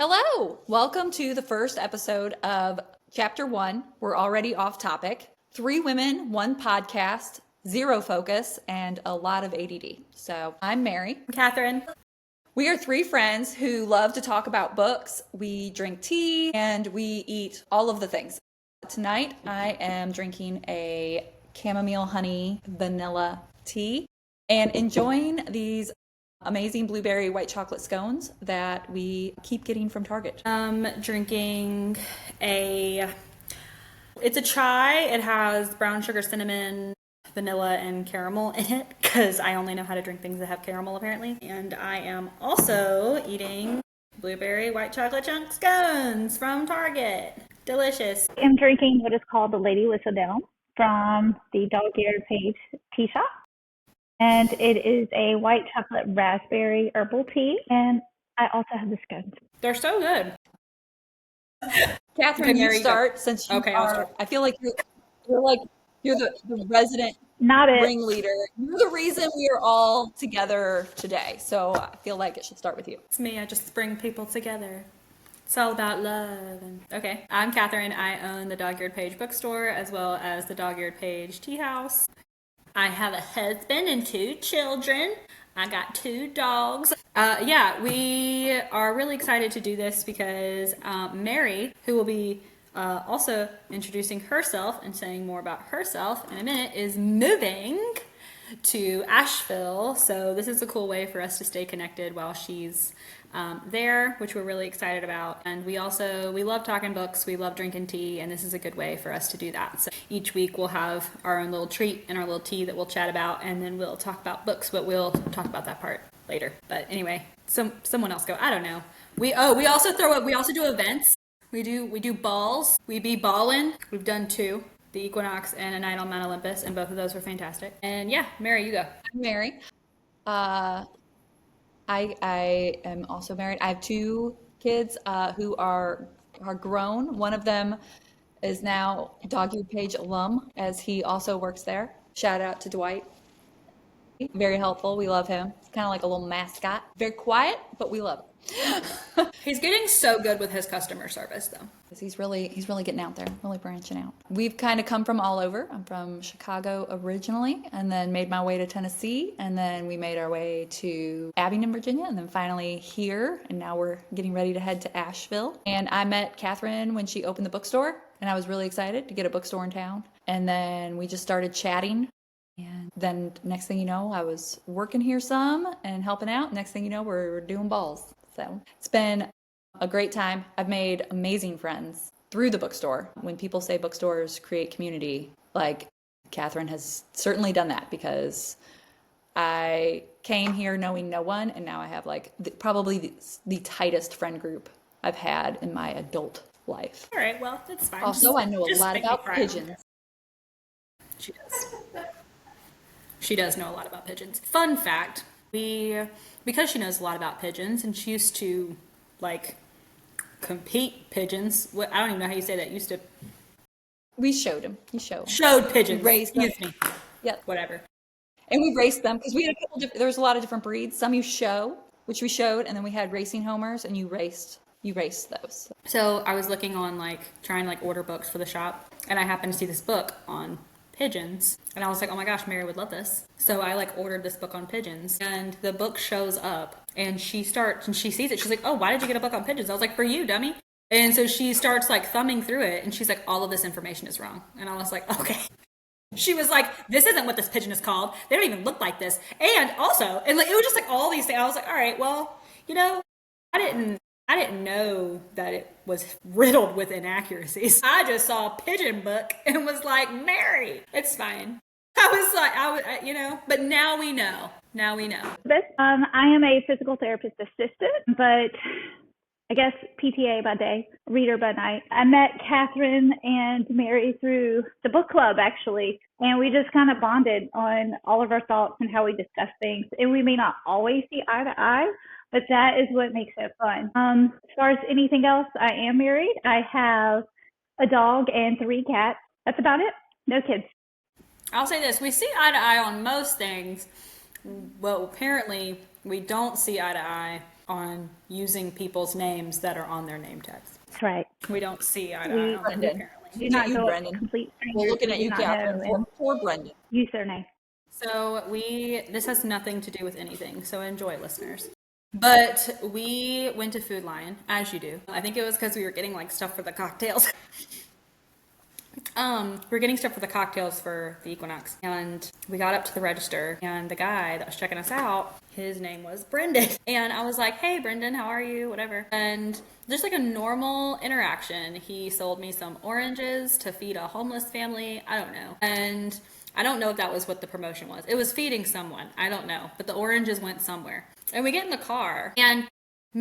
Hello! Welcome to the first episode of Chapter 1. We're already off topic. 3 women, 1 podcast, 0 focus, and a lot of ADD. So I'm Mary. I'm Catherine. We are 3 friends who love to talk about books. We drink tea and we eat all of the things. Tonight I am drinking a chamomile honey vanilla tea and enjoying these amazing blueberry white chocolate scones that we keep getting from Target. Drinking it's a chai. It has brown sugar, cinnamon, vanilla, and caramel in it because I only know how to drink things that have caramel apparently. And I am also eating blueberry white chocolate chunk scones from Target. Delicious. I'm drinking what is called the Lady Whistle Down from the Dog-Eared Page tea shop. And it is a white chocolate raspberry herbal tea. And I also have the scones. They're so good. Catherine, Okay, you Mary, start since you Okay, I'll are, start. I feel like you're the resident Not it. ringleader. You're the reason we are all together today. So I feel like it should start with you. It's me. I just bring people together. It's all about love. Okay, I'm Catherine. I own the Dog-Eared Page bookstore as well as the Dog-Eared Page tea house. I have a husband and 2 children. I got 2 dogs. We are really excited to do this because Mary, who will be also introducing herself and saying more about herself in a minute, is moving to Asheville. So this is a cool way for us to stay connected while she's there, which we're really excited about. And we love talking books, we love drinking tea, and this is a good way for us to do that. So each week we'll have our own little treat and our little tea that we'll chat about, and then we'll talk about books, but we'll talk about that part later. But anyway, someone else go. I don't know. We also do events. We do balls. We be ballin'. We've done 2. The Equinox and A Night on Mount Olympus, and both of those were fantastic. And yeah, Mary, you go. I'm Mary. I am also married. I have 2 kids who are grown. One of them is now Dog-Eared Page alum, as he also works there. Shout out to Dwight. Very helpful. We love him. He's kind of like a little mascot. Very quiet, but we love him. He's getting so good with his customer service, though. He's really getting out there, really branching out. We've kind of come from all over. I'm from Chicago originally, and then made my way to Tennessee, and then we made our way to Abingdon, Virginia, and then finally here, and now we're getting ready to head to Asheville. And I met Catherine when she opened the bookstore, and I was really excited to get a bookstore in town. And then we just started chatting. And then next thing you know, I was working here some and helping out. Next thing you know, we're doing balls. So it's been a great time. I've made amazing friends through the bookstore. When people say bookstores create community, like Catherine has certainly done that, because I came here knowing no one, and now I have probably the tightest friend group I've had in my adult life. All right, well, that's fine. Also, I know a lot about pigeons. She does. She does know a lot about pigeons. Fun fact, because she knows a lot about pigeons, and she used to, compete pigeons. I don't even know how you say that. Used to. We showed him. Showed pigeons. We raised them. Excuse me. Yep. Whatever. And we raced them because we had there was a lot of different breeds. Some you show, which we showed, and then we had racing homers, and you raced those. So I was looking on trying to order books for the shop, and I happened to see this book on pigeons, and I was like, oh my gosh, Mary would love this. So I ordered this book on pigeons, and the book shows up, and she sees it. She's like, oh, why did you get a book on pigeons? I was like, for you, dummy. And so she starts thumbing through it, and she's like, all of this information is wrong. And I was like, okay. She was like, this isn't what this pigeon is called. They don't even look like this. And also, and it was just all these things. I was like, all right, well, I didn't know that it was riddled with inaccuracies. I just saw a pigeon book and was like, Mary, it's fine. But now we know. I am a physical therapist assistant, but I guess PTA by day, reader by night. I met Catherine and Mary through the book club, actually, and we just kind of bonded on all of our thoughts and how we discuss things. And we may not always see eye to eye, but that is what makes it fun. As far as anything else, I am married. I have a dog and 3 cats. That's about it. No kids. I'll say this. We see eye to eye on most things. Well, apparently we don't see eye to eye on using people's names that are on their name tags. That's right. We don't see eye to eye on that, Brendan. apparently. Do not You, go up to Brendan. complete strangers. We're looking we at do you, not Catherine. know and Poor Brendan. use their name. So this has nothing to do with anything, so enjoy, listeners. But we went to Food Lion, as you do. I think it was because we were getting like stuff for the cocktails. We were getting stuff for the cocktails for the Equinox, and we got up to the register, and the guy that was checking us out, his name was Brendan. And I was like, hey, Brendan, how are you? Whatever. And just like a normal interaction, he sold me some oranges to feed a homeless family. I don't know. And I don't know if that was what the promotion was. It was feeding someone. I don't know. But the oranges went somewhere. And we get in the car, and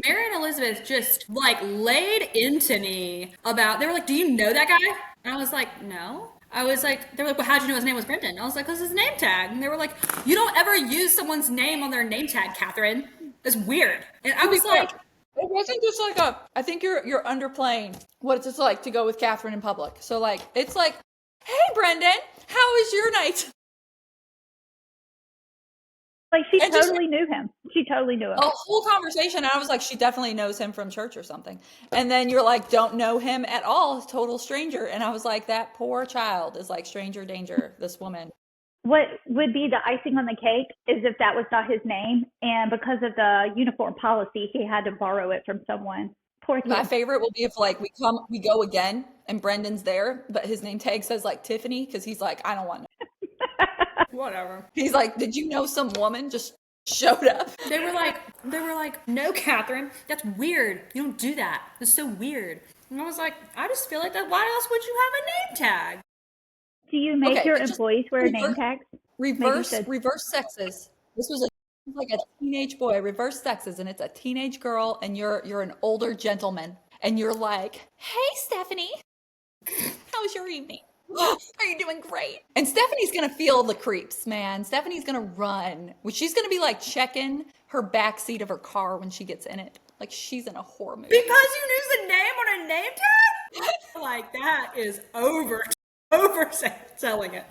Mary and Elizabeth just like laid into me about, they were like, do you know that guy? And I was like, no. I was like, they were like, well, how'd you know his name was Brendan? I was like, 'cause his name tag. And they were like, you don't ever use someone's name on their name tag, Catherine. It's weird. And I was like, it wasn't just like I think you're underplaying what it's just like to go with Catherine in public. So like, it's like, hey, Brendan, how was your night? Like she And just- totally knew him. She totally knew him. A whole conversation, and I was like, she definitely knows him from church or something. And then you're like, don't know him at all, total stranger. And I was like, that poor child is like stranger danger, this woman. What would be the icing on the cake is if that was not his name, and because of the uniform policy, he had to borrow it from someone. Poor kid. My favorite will be if like we go again and Brendan's there, but his name tag says like Tiffany, because he's like, I don't want it. whatever. He's like, did you know some woman just showed up? They were like, no, Catherine, that's weird. You don't do that. It's so weird. And I was like, I just feel like that. Why else would you have a name tag? Do you make Okay, your just employees wear name tags? Reverse said- sexes. This was like a teenage boy. Reverse sexes, and it's a teenage girl, and you're an older gentleman, and you're like, hey, Stephanie, how was your evening? Are you doing great? And Stephanie's gonna feel the creeps, man. Stephanie's gonna run. She's gonna be like checking her back seat of her car when she gets in it, like she's in a horror movie. Because you knew the name on a name tag? Like, that is overselling it.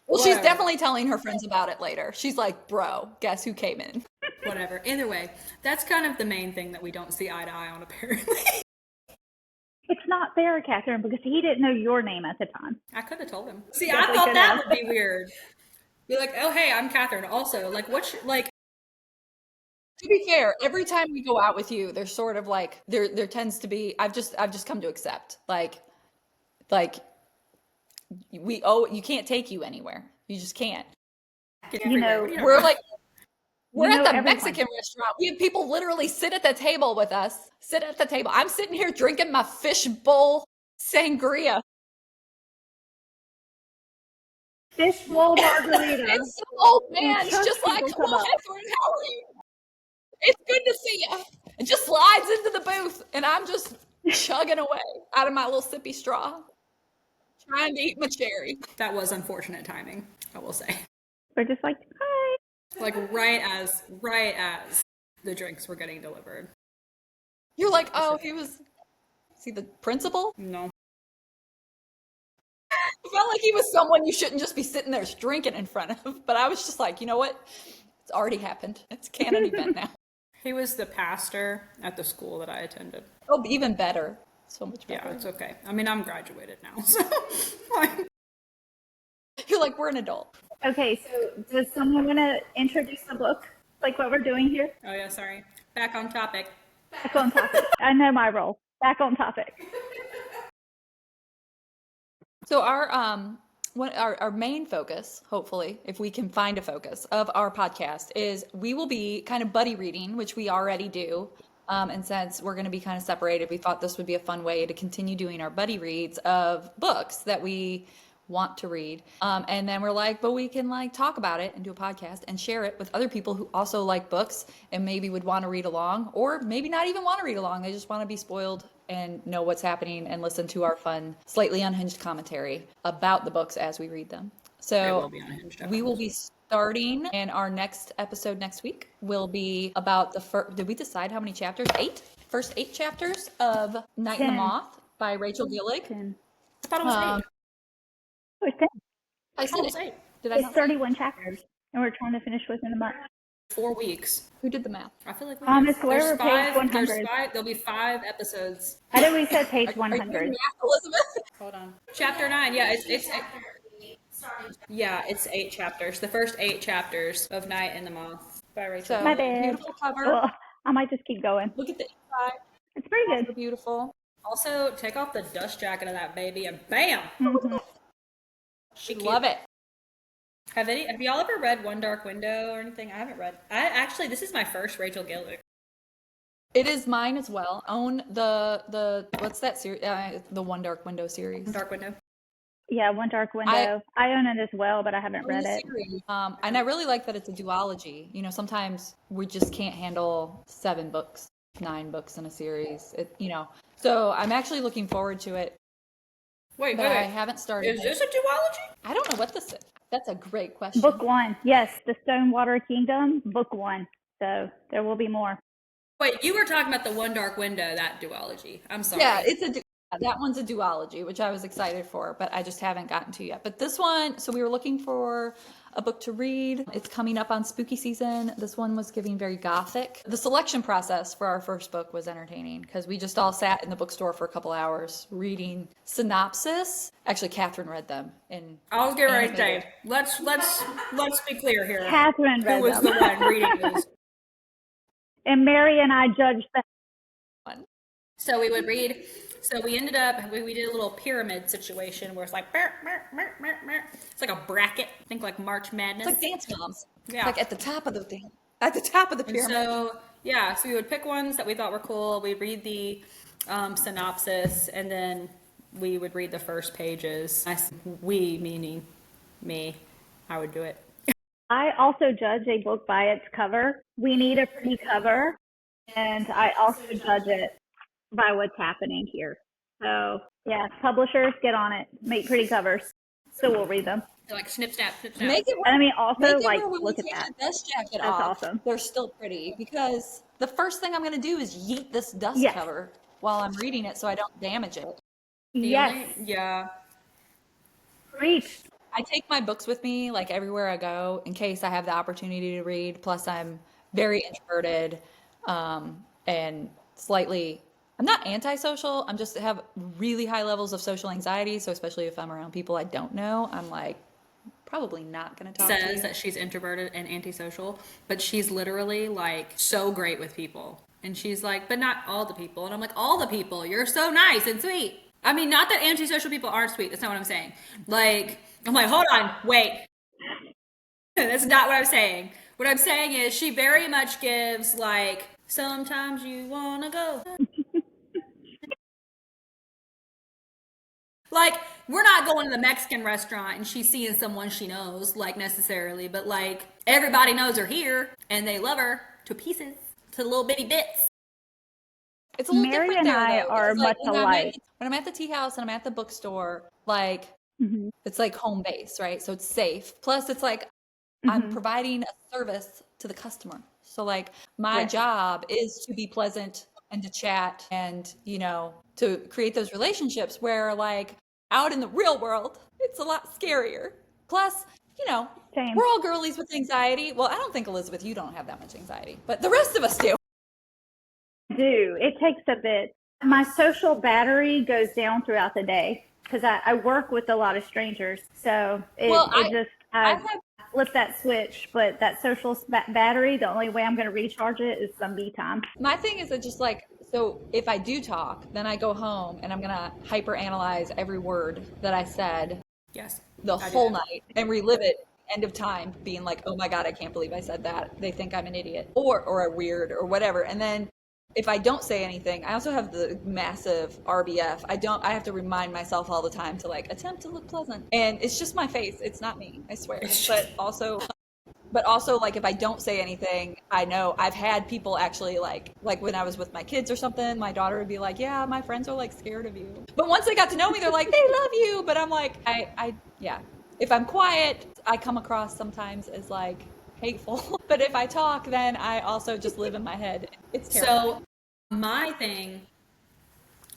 Well, she's Whatever. definitely telling her friends about it later. She's like, bro, guess who came in? Whatever. Either way, that's kind of the main thing that we don't see eye to eye on, apparently. It's not fair, Catherine, because he didn't know your name at the time. I could have told him. See, Definitely I thought could that have. would be weird. Be like, oh, hey, I'm Catherine. Also, like, like, To be fair, every time we go out with you, there's sort of like there tends to be I've just come to accept like you can't take you anywhere. You just can't. You know, We're like we're You at know the everyone. Mexican restaurant. We have people literally sit at the table with us. Sit at the table. I'm sitting here drinking my fishbowl sangria. fishbowl margarita. And some old man's church just like, people come come on, up. Catherine, how are you? It's good to see you. And just slides into the booth, and I'm just chugging away out of my little sippy straw, trying to eat my cherry. that was unfortunate timing, I will say. We're just like, hi. Like, right as the drinks were getting delivered. You're like, oh, is he the principal? No. I felt like he was someone you shouldn't just be sitting there drinking in front of. But I was just like, you know what? It's already happened. It's a canon event now. He was the pastor at the school that I attended. Oh, even better. So much Yeah, better. it's okay. I mean, I'm graduated now, so fine. You're like, we're an adult. Okay, so does someone want to introduce the book, like what we're doing here? Oh yeah, sorry. Back on topic. Back on topic. I know my role. Back on topic. So our main focus, hopefully, if we can find a focus of our podcast, is we will be kind of buddy reading, which we already do. And since we're going to be kind of separated, we thought this would be a fun way to continue doing our buddy reads of books that we want to read. And then we're like, but we can like talk about it and do a podcast and share it with other people who also like books and maybe would want to read along, or maybe not even want to read along. They just want to be spoiled and know what's happening and listen to our fun, slightly unhinged commentary about the books as we read them. It So will be unhinged. we will be starting, and our next episode next week will be about the first. Did we decide how many chapters? 8? First 8 chapters of Night and the 10. Moth by Rachel Gillig. 10. I thought it was Um, 8. Oh, it's 10. I I said thought it was it. 8. Did I It's not? 31 chapters, and we're trying to finish within a month. 4 weeks. Who did the math? I feel like It's wherever page 100. There'll be 5 episodes. I know we said page Are you 100. doing math, Elizabeth? Hold on. Chapter 9. Yeah, it's 8 chapters. The first 8 chapters of Night in the Moth by Rachel. So My bad. beautiful cover. Well, I might just keep going. Look at the inside. It's pretty Also good. beautiful. Also, take off the dust jacket of that baby and bam! Mhm. She Love it. Have y'all ever read One Dark Window or anything? I haven't read. This is my first Rachel Gillick. It is mine as well. Own the what's that series? The One Dark Window series. Dark Window. Yeah, One Dark Window. I own it as well, but I haven't read it. Series. And I really like that it's a duology. You know, sometimes we just can't handle 7 books, 9 books in a series. So I'm actually looking forward to it. Wait. I haven't started. Is this a duology? I don't know what this is. That's a great question. Book 1. Yes, The Stonewater Kingdom, Book 1. So there will be more. Wait, you were talking about the One Dark Window, that duology. I'm sorry. Yeah, that one's a duology, which I was excited for, but I just haven't gotten to yet. But this one, so we were looking for a book to read. It's coming up on spooky season. This one was giving very gothic. The selection process for our first book was entertaining because we just all sat in the bookstore for a couple hours reading synopsis. Actually, Catherine read them. I was getting ready to say, let's be clear here. Catherine read Who was them. the one reading these? And Mary and I judged them. So we would read. So we ended up, we did a little pyramid situation where it's like, it's like a bracket. Think like March Madness. It's like Dance Moms. Yeah. It's like at the top of the pyramid. So we would pick ones that we thought were cool. We'd read the synopsis, and then we would read the first pages. We, meaning me, I would do it. I also judge a book by its cover. We need a pretty cover, and I also judge it by what's happening here. So, yeah, publishers, get on it. Make pretty covers. So we'll read them. They're like snip, snap, snip, snap. Make it And I mean, also, Make it like, where when look we at take that. the dust jacket That's off, awesome. they're still pretty because the first thing I'm going to do is yeet this dust Yes. cover while I'm reading it so I don't damage it. Yes, Yeah. preach. I take my books with me like everywhere I go in case I have the opportunity to read. Plus, I'm very introverted and I'm not antisocial. I'm just have really high levels of social anxiety. So especially if I'm around people I don't know, I'm like probably not going to talk to Says you. that she's introverted and antisocial, but she's literally like so great with people. And she's like, but not all the people. And I'm like, all the people, you're so nice and sweet. I mean, not that antisocial people aren't sweet. That's not what I'm saying. Like, I'm like, hold on, wait. That's not what I'm saying. What I'm saying is she very much gives like, sometimes you want to go. Like, we're not going to the Mexican restaurant and she's seeing someone she knows, like, necessarily, but, like, everybody knows her here and they love her to pieces, to little bitty bits. It's a little Mary different and there, I though, are because, like, much alike. when I'm at the tea house and I'm at the bookstore, like, Mhm. it's like home base, right? So it's safe. Plus, it's like I'm providing a service to the customer. So, like, my Right. job is to be pleasant and to chat and, to create those relationships where, like, out in the real world, it's a lot scarier. Plus, Same. we're all girlies with anxiety. Well, I don't think, Elizabeth, you don't have that much anxiety, but the rest of us do. Do. It takes a bit. My social battery goes down throughout the day because I work with a lot of strangers. So I flip that switch, but that social battery, the only way I'm going to recharge it is some me time. My thing is that just like, so if I do talk, then I go home and I'm going to hyper analyze every word that I said Yes. the I do whole that. night and relive it end of time being like, oh my God, I can't believe I said that. They think I'm an idiot or a weird or whatever. And then if I don't say anything, I also have the massive RBF. I have to remind myself all the time to like attempt to look pleasant. And it's just my face. It's not me, I swear. But also like if I don't say anything, I know I've had people actually like when I was with my kids or something, my daughter would be like, yeah, my friends are like scared of you. But once they got to know me, they're like, they love you. But I'm like, yeah. If I'm quiet, I come across sometimes as like hateful. But if I talk, then I also just live in my head. It's terrible. So my thing,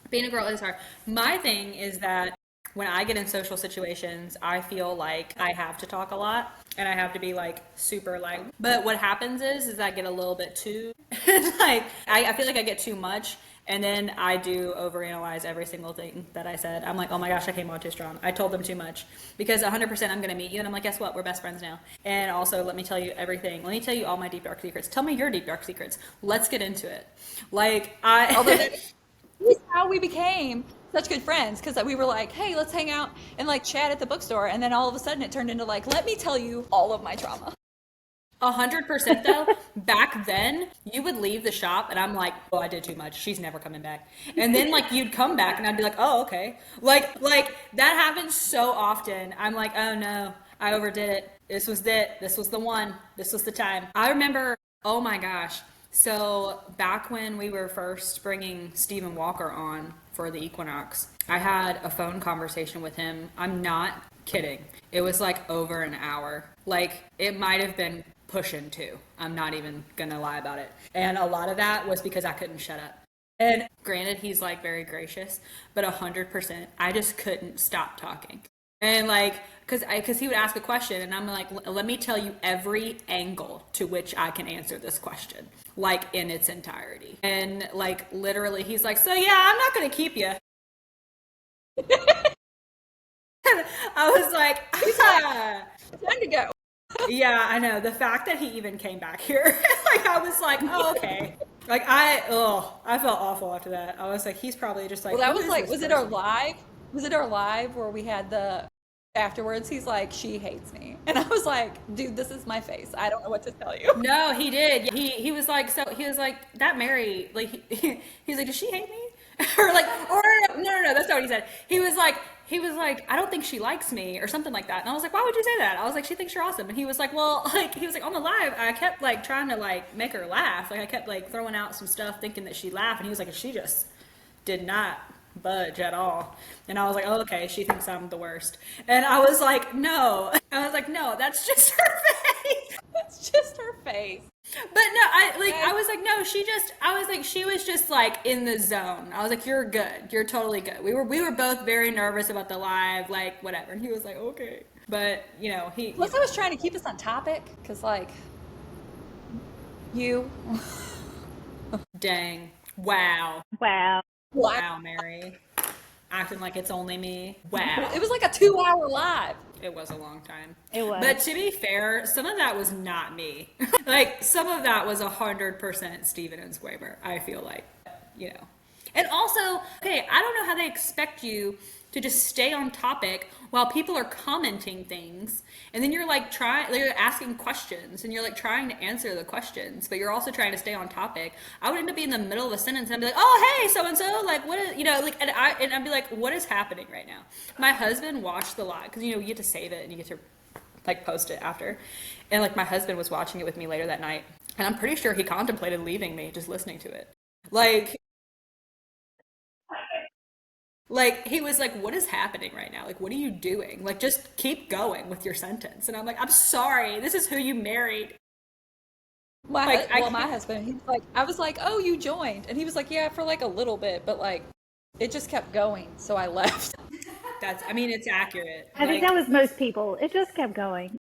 being a girl is hard. My thing is that when I get in social situations, I feel like I have to talk a lot and I have to be like super like, but what happens is I get a little bit too, like, I feel like I get too much. And then I do overanalyze every single thing that I said. I'm like, oh my gosh, I came on too strong. I told them too much because 100% I'm going to meet you. And I'm like, guess what? We're best friends now. And also, let me tell you everything. Let me tell you all my deep, dark secrets. Tell me your deep, dark secrets. Let's get into it. Like, Although this is how we became such good friends, because we were like, hey, let's hang out and like chat at the bookstore. And then all of a sudden it turned into like, let me tell you all of my trauma. 100% though, back then you would leave the shop and I'm like, oh, I did too much. She's never coming back. And then like you'd come back and I'd be like, oh, okay. Like that happens so often. I'm like, oh no, I overdid it. This was it. This was the one. This was the time. I remember, oh my gosh. So back when we were first bringing Stephen Walker on for the Equinox, I had a phone conversation with him. I'm not kidding. It was like over an hour. Like it might have been pushing 2. I'm not even gonna lie about it. And a lot of that was because I couldn't shut up. And granted, he's like very gracious, but 100%, I just couldn't stop talking. And like, cause he would ask a question and I'm like, let me tell you every angle to which I can answer this question, like in its entirety. And like, literally, he's like, so yeah, I'm not gonna keep you. I was like, Time to go. yeah, I know. The fact that he even came back here, like I was like, oh, okay. Like I felt awful after that. I was like, he's probably just like. Well, that "Who was is like, this was it our person?" live? Was it our live where we had the afterwards? He's like, she hates me, and I was like, dude, this is my face. I don't know what to tell you. No, he did. He was like, so he was like that Mary, like he's like, does she hate me? Or like, or no, that's not what he said. He was like, I don't think she likes me or something like that. And I was like, why would you say that? I was like, she thinks you're awesome. And he was like, well, like, he was like, on the live, I kept like trying to like make her laugh. Like I kept like throwing out some stuff thinking that she'd laugh. And he was like, and she just did not budge at all. And I was like, oh, okay, she thinks I'm the worst. And I was like, no, that's just her face. It's just her face. But no, I was like, no, she was just like in the zone. I was like, you're good. You're totally good. We were both very nervous about the live, like whatever. And he was like, okay. But you know, Plus, I was trying to keep us on topic because, like, you. dang. Wow. Wow. Wow, Mary. Acting like it's only me. Wow. It was like a 2-hour live. It was a long time. It was. But to be fair, some of that was not me. Like, some of that was 100% Steven and Squaber, I feel like, you know. And also, okay, I don't know how they expect you to just stay on topic while people are commenting things. And then you're like you're asking questions and you're like trying to answer the questions, but you're also trying to stay on topic. I would end up being in the middle of a sentence and I'd be like, oh, hey, so-and-so, like, what is, you know, like, and I'd be like, what is happening right now? My husband watched the live because, you know, you get to save it and you get to like post it after. And like my husband was watching it with me later that night. And I'm pretty sure he contemplated leaving me just listening to it. Like, he was like, what is happening right now? Like, what are you doing? Like, just keep going with your sentence. And I'm like, I'm sorry. This is who you married. My Like, my husband, he was like, I was like, oh, you joined, and he was like, yeah, for like a little bit, but like, it just kept going, so I left. I mean, it's accurate. I think that was most people. It just kept going.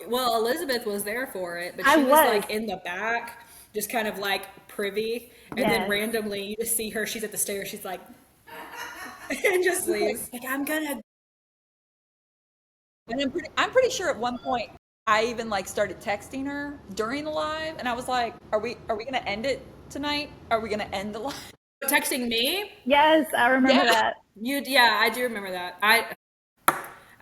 Well, Elizabeth was there for it, but I she was was. like in the back, just kind of like privy. And then Yes. randomly, you just see her. She's at the stairs. She's like, and just leaves. Like, I'm gonna. And I'm pretty sure at one point I even like started texting her during the live, and I was like, are we gonna end it tonight? Are we gonna end the live? Texting me? Yes, I remember Yeah. that. Yeah, I do remember that. I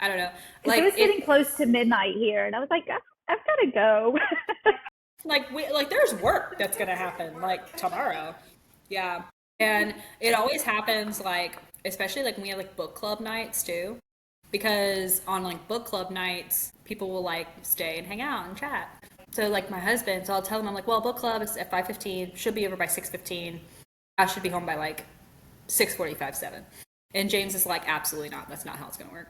don't know. 'Cause it was getting close to midnight here, and I was like, I've got to go. Like there's work that's gonna happen like tomorrow. Yeah. And it always happens like, especially like when we have like book club nights too, because on like book club nights people will like stay and hang out and chat. So like my husband, so I'll tell him, I'm like, well, book club is at 5:15, should be over by 6:15. I should be home by like 6:45, 7. And James is like, absolutely not, that's not how it's gonna work.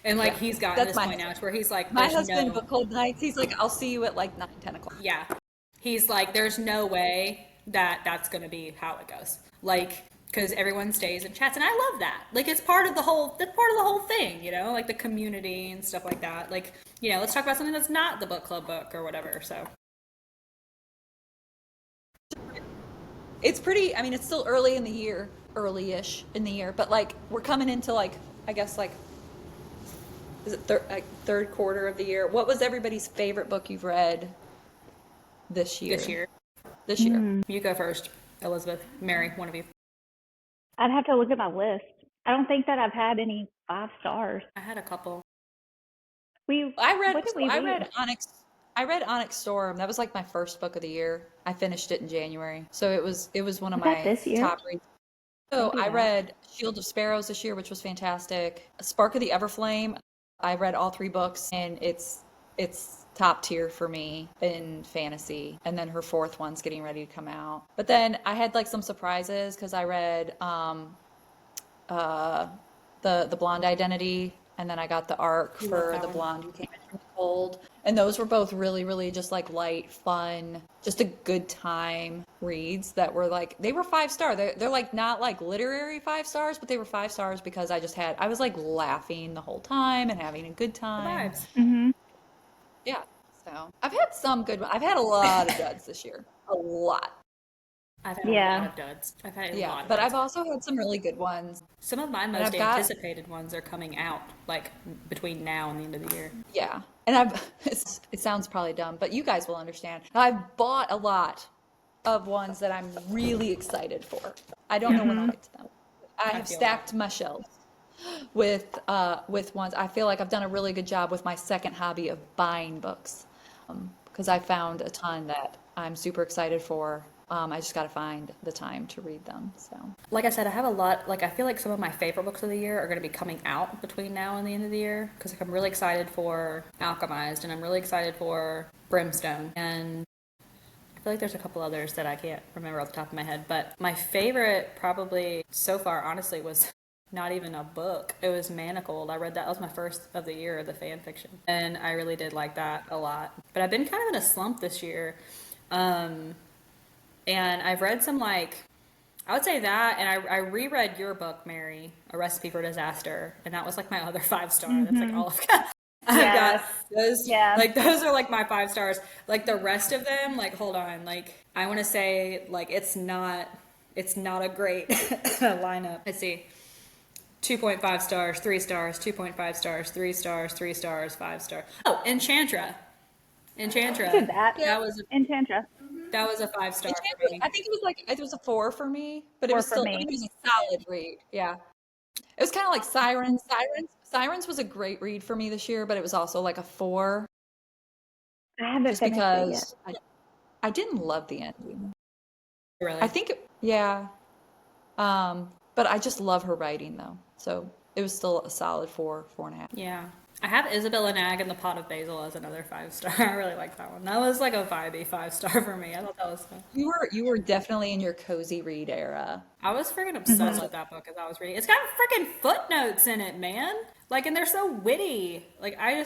And like he's gotten That's this my point now to where he's like, My there's husband no, book club nights, he's like, I'll see you at like 9, 10 o'clock. yeah. He's like, there's no way that that's going to be how it goes. Like, because everyone stays and chats, and I love that. Like, it's part of the whole, that's part of the whole thing, you know, like the community and stuff like that. Like, you know, let's talk about something that's not the book club book or whatever. So It's pretty, I mean, it's still early in the year, early-ish in the year, but like we're coming into like, I guess like, is it third quarter of the year? What was everybody's favorite book you've read this year? This year. You go first, Elizabeth. Mary, one of you. I'd have to look at my list. I don't think that I've had any 5 stars. I had a couple. What did we I read? read Onyx. I read Onyx Storm. That was like my first book of the year. I finished it in January, so it was one of Was that my this year? top reads. So Maybe I not. read Shield of Sparrows this year, which was fantastic. Spark of the Everflame. I read all 3 books, and it's top tier for me in fantasy. And then her 4th one's getting ready to come out. But then I had like some surprises because I read the Blonde Identity, and then I got the arc love for that the one. Blonde Who Came In From the Cold. And those were both really, really just like light, fun, just a good time reads that were like, they were 5-star. They're like not like literary 5 stars, but they were 5 stars because I was like laughing the whole time and having a good The time. vibes. Mm-hmm. Yeah. So I've had some good, I've had a lot of duds this year. A lot. I've had a Yeah. lot of duds. I've had a Yeah. lot of But duds. I've also had some really good ones. Some of my And most I've got, anticipated ones are coming out, like, between now and the end of the year. yeah. And it sounds probably dumb, but you guys will understand. I've bought a lot of ones that I'm really excited for. I don't know when I'll get to them. I have feel stacked my shelves with ones. I feel like I've done a really good job with my second hobby of buying books, because I found a ton that I'm super excited for. I just got to find the time to read them. So Like I said, I have a lot, like, I feel like some of my favorite books of the year are going to be coming out between now and the end of the year, because like, I'm really excited for Alchemized, and I'm really excited for Brimstone, and I feel like there's a couple others that I can't remember off the top of my head, but my favorite probably so far, honestly, was not even a book. It was Manacled. I read that. That was my first of the year, the fan fiction, and I really did like that a lot. But I've been kind of in a slump this year. And I've read some, like, I would say that, and I reread your book, Mary, A Recipe for Disaster, and that was like my other 5-star. That's like all I've got. I've Yes. got those, Yeah. like, those are like my 5 stars. Like, the rest of them, like, hold on, like, I want to say, like, it's not a great lineup. Let's see. 2.5 stars, 3 stars, 2.5 stars, 3 stars, 3 stars, 5 stars. Oh, Enchantra. Enchantra. Did that. That was Enchantra. a 5-star for Enchantress, me. I think it was a 4 for me, but it 4 was for still, I me. mean, it was a solid read. Yeah. It was kind of like Sirens. Sirens was a great read for me this year, but it was also like a 4 I haven't just finished it yet. because I didn't love the ending. Really. I think, yeah. But I just love her writing though. So it was still a solid 4.5. Yeah. I have Isabella Nag and the Pot of Basil as another 5-star. I really like that one. That was like a vibey 5-star for me. I thought that was fun. You were definitely in your cozy read era. I was freaking obsessed with that book as I was reading. It's got freaking footnotes in it, man. Like, and they're so witty. Like, I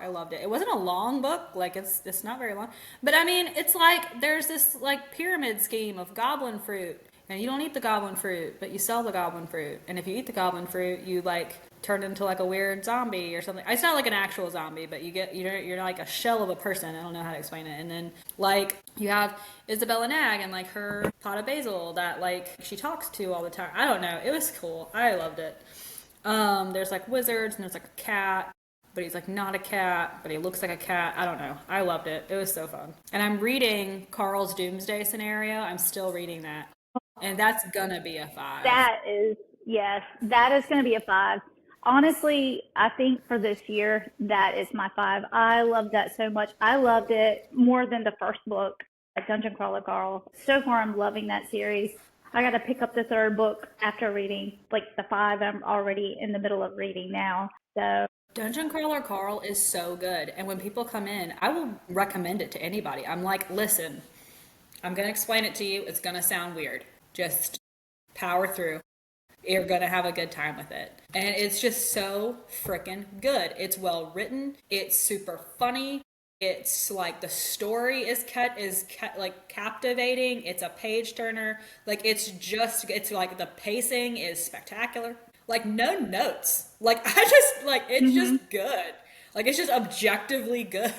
loved it. It wasn't a long book. Like, it's not very long. But I mean, it's like there's this like pyramid scheme of goblin fruit. And you don't eat the goblin fruit, but you sell the goblin fruit. And if you eat the goblin fruit, you like turn into like a weird zombie or something. It's not like an actual zombie, but you're like a shell of a person. I don't know how to explain it. And then like you have Isabella Nag and like her Pot of Basil that like she talks to all the time. I don't know. It was cool. I loved it. There's like wizards and there's like a cat, but he's like not a cat, but he looks like a cat. I don't know. I loved it. It was so fun. And I'm reading Carl's Doomsday Scenario. I'm still reading that. And that's gonna be a 5. That is, yes, that is going to be a 5. Honestly, I think for this year, that is my 5. I loved that so much. I loved it more than the first book, Dungeon Crawler Carl. So far, I'm loving that series. I got to pick up the 3rd book after reading, like the 5 I'm already in the middle of reading now. So Dungeon Crawler Carl is so good. And when people come in, I will recommend it to anybody. I'm like, listen, I'm going to explain it to you. It's going to sound weird. Just power through. You're going to have a good time with it. And it's just so freaking good. It's well written. It's super funny. It's like the story like captivating. It's a page turner. Like it's like the pacing is spectacular. Like no notes. Like I just like it's Mm-hmm. just good. Like it's just objectively good.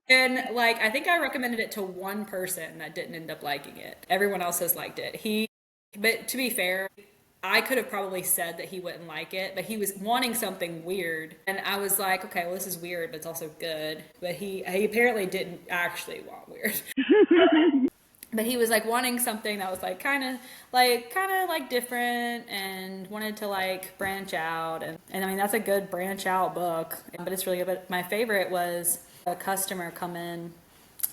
And like I think I recommended it to one person that didn't end up liking it. Everyone else has liked it. But to be fair, I could have probably said that he wouldn't like it, but he was wanting something weird. And I was like, okay, well, this is weird, but it's also good. But he apparently didn't actually want weird. But he was like wanting something that was like kind of like different and wanted to like branch out. And I mean, that's a good branch out book, but it's really good. But my favorite was a customer come in.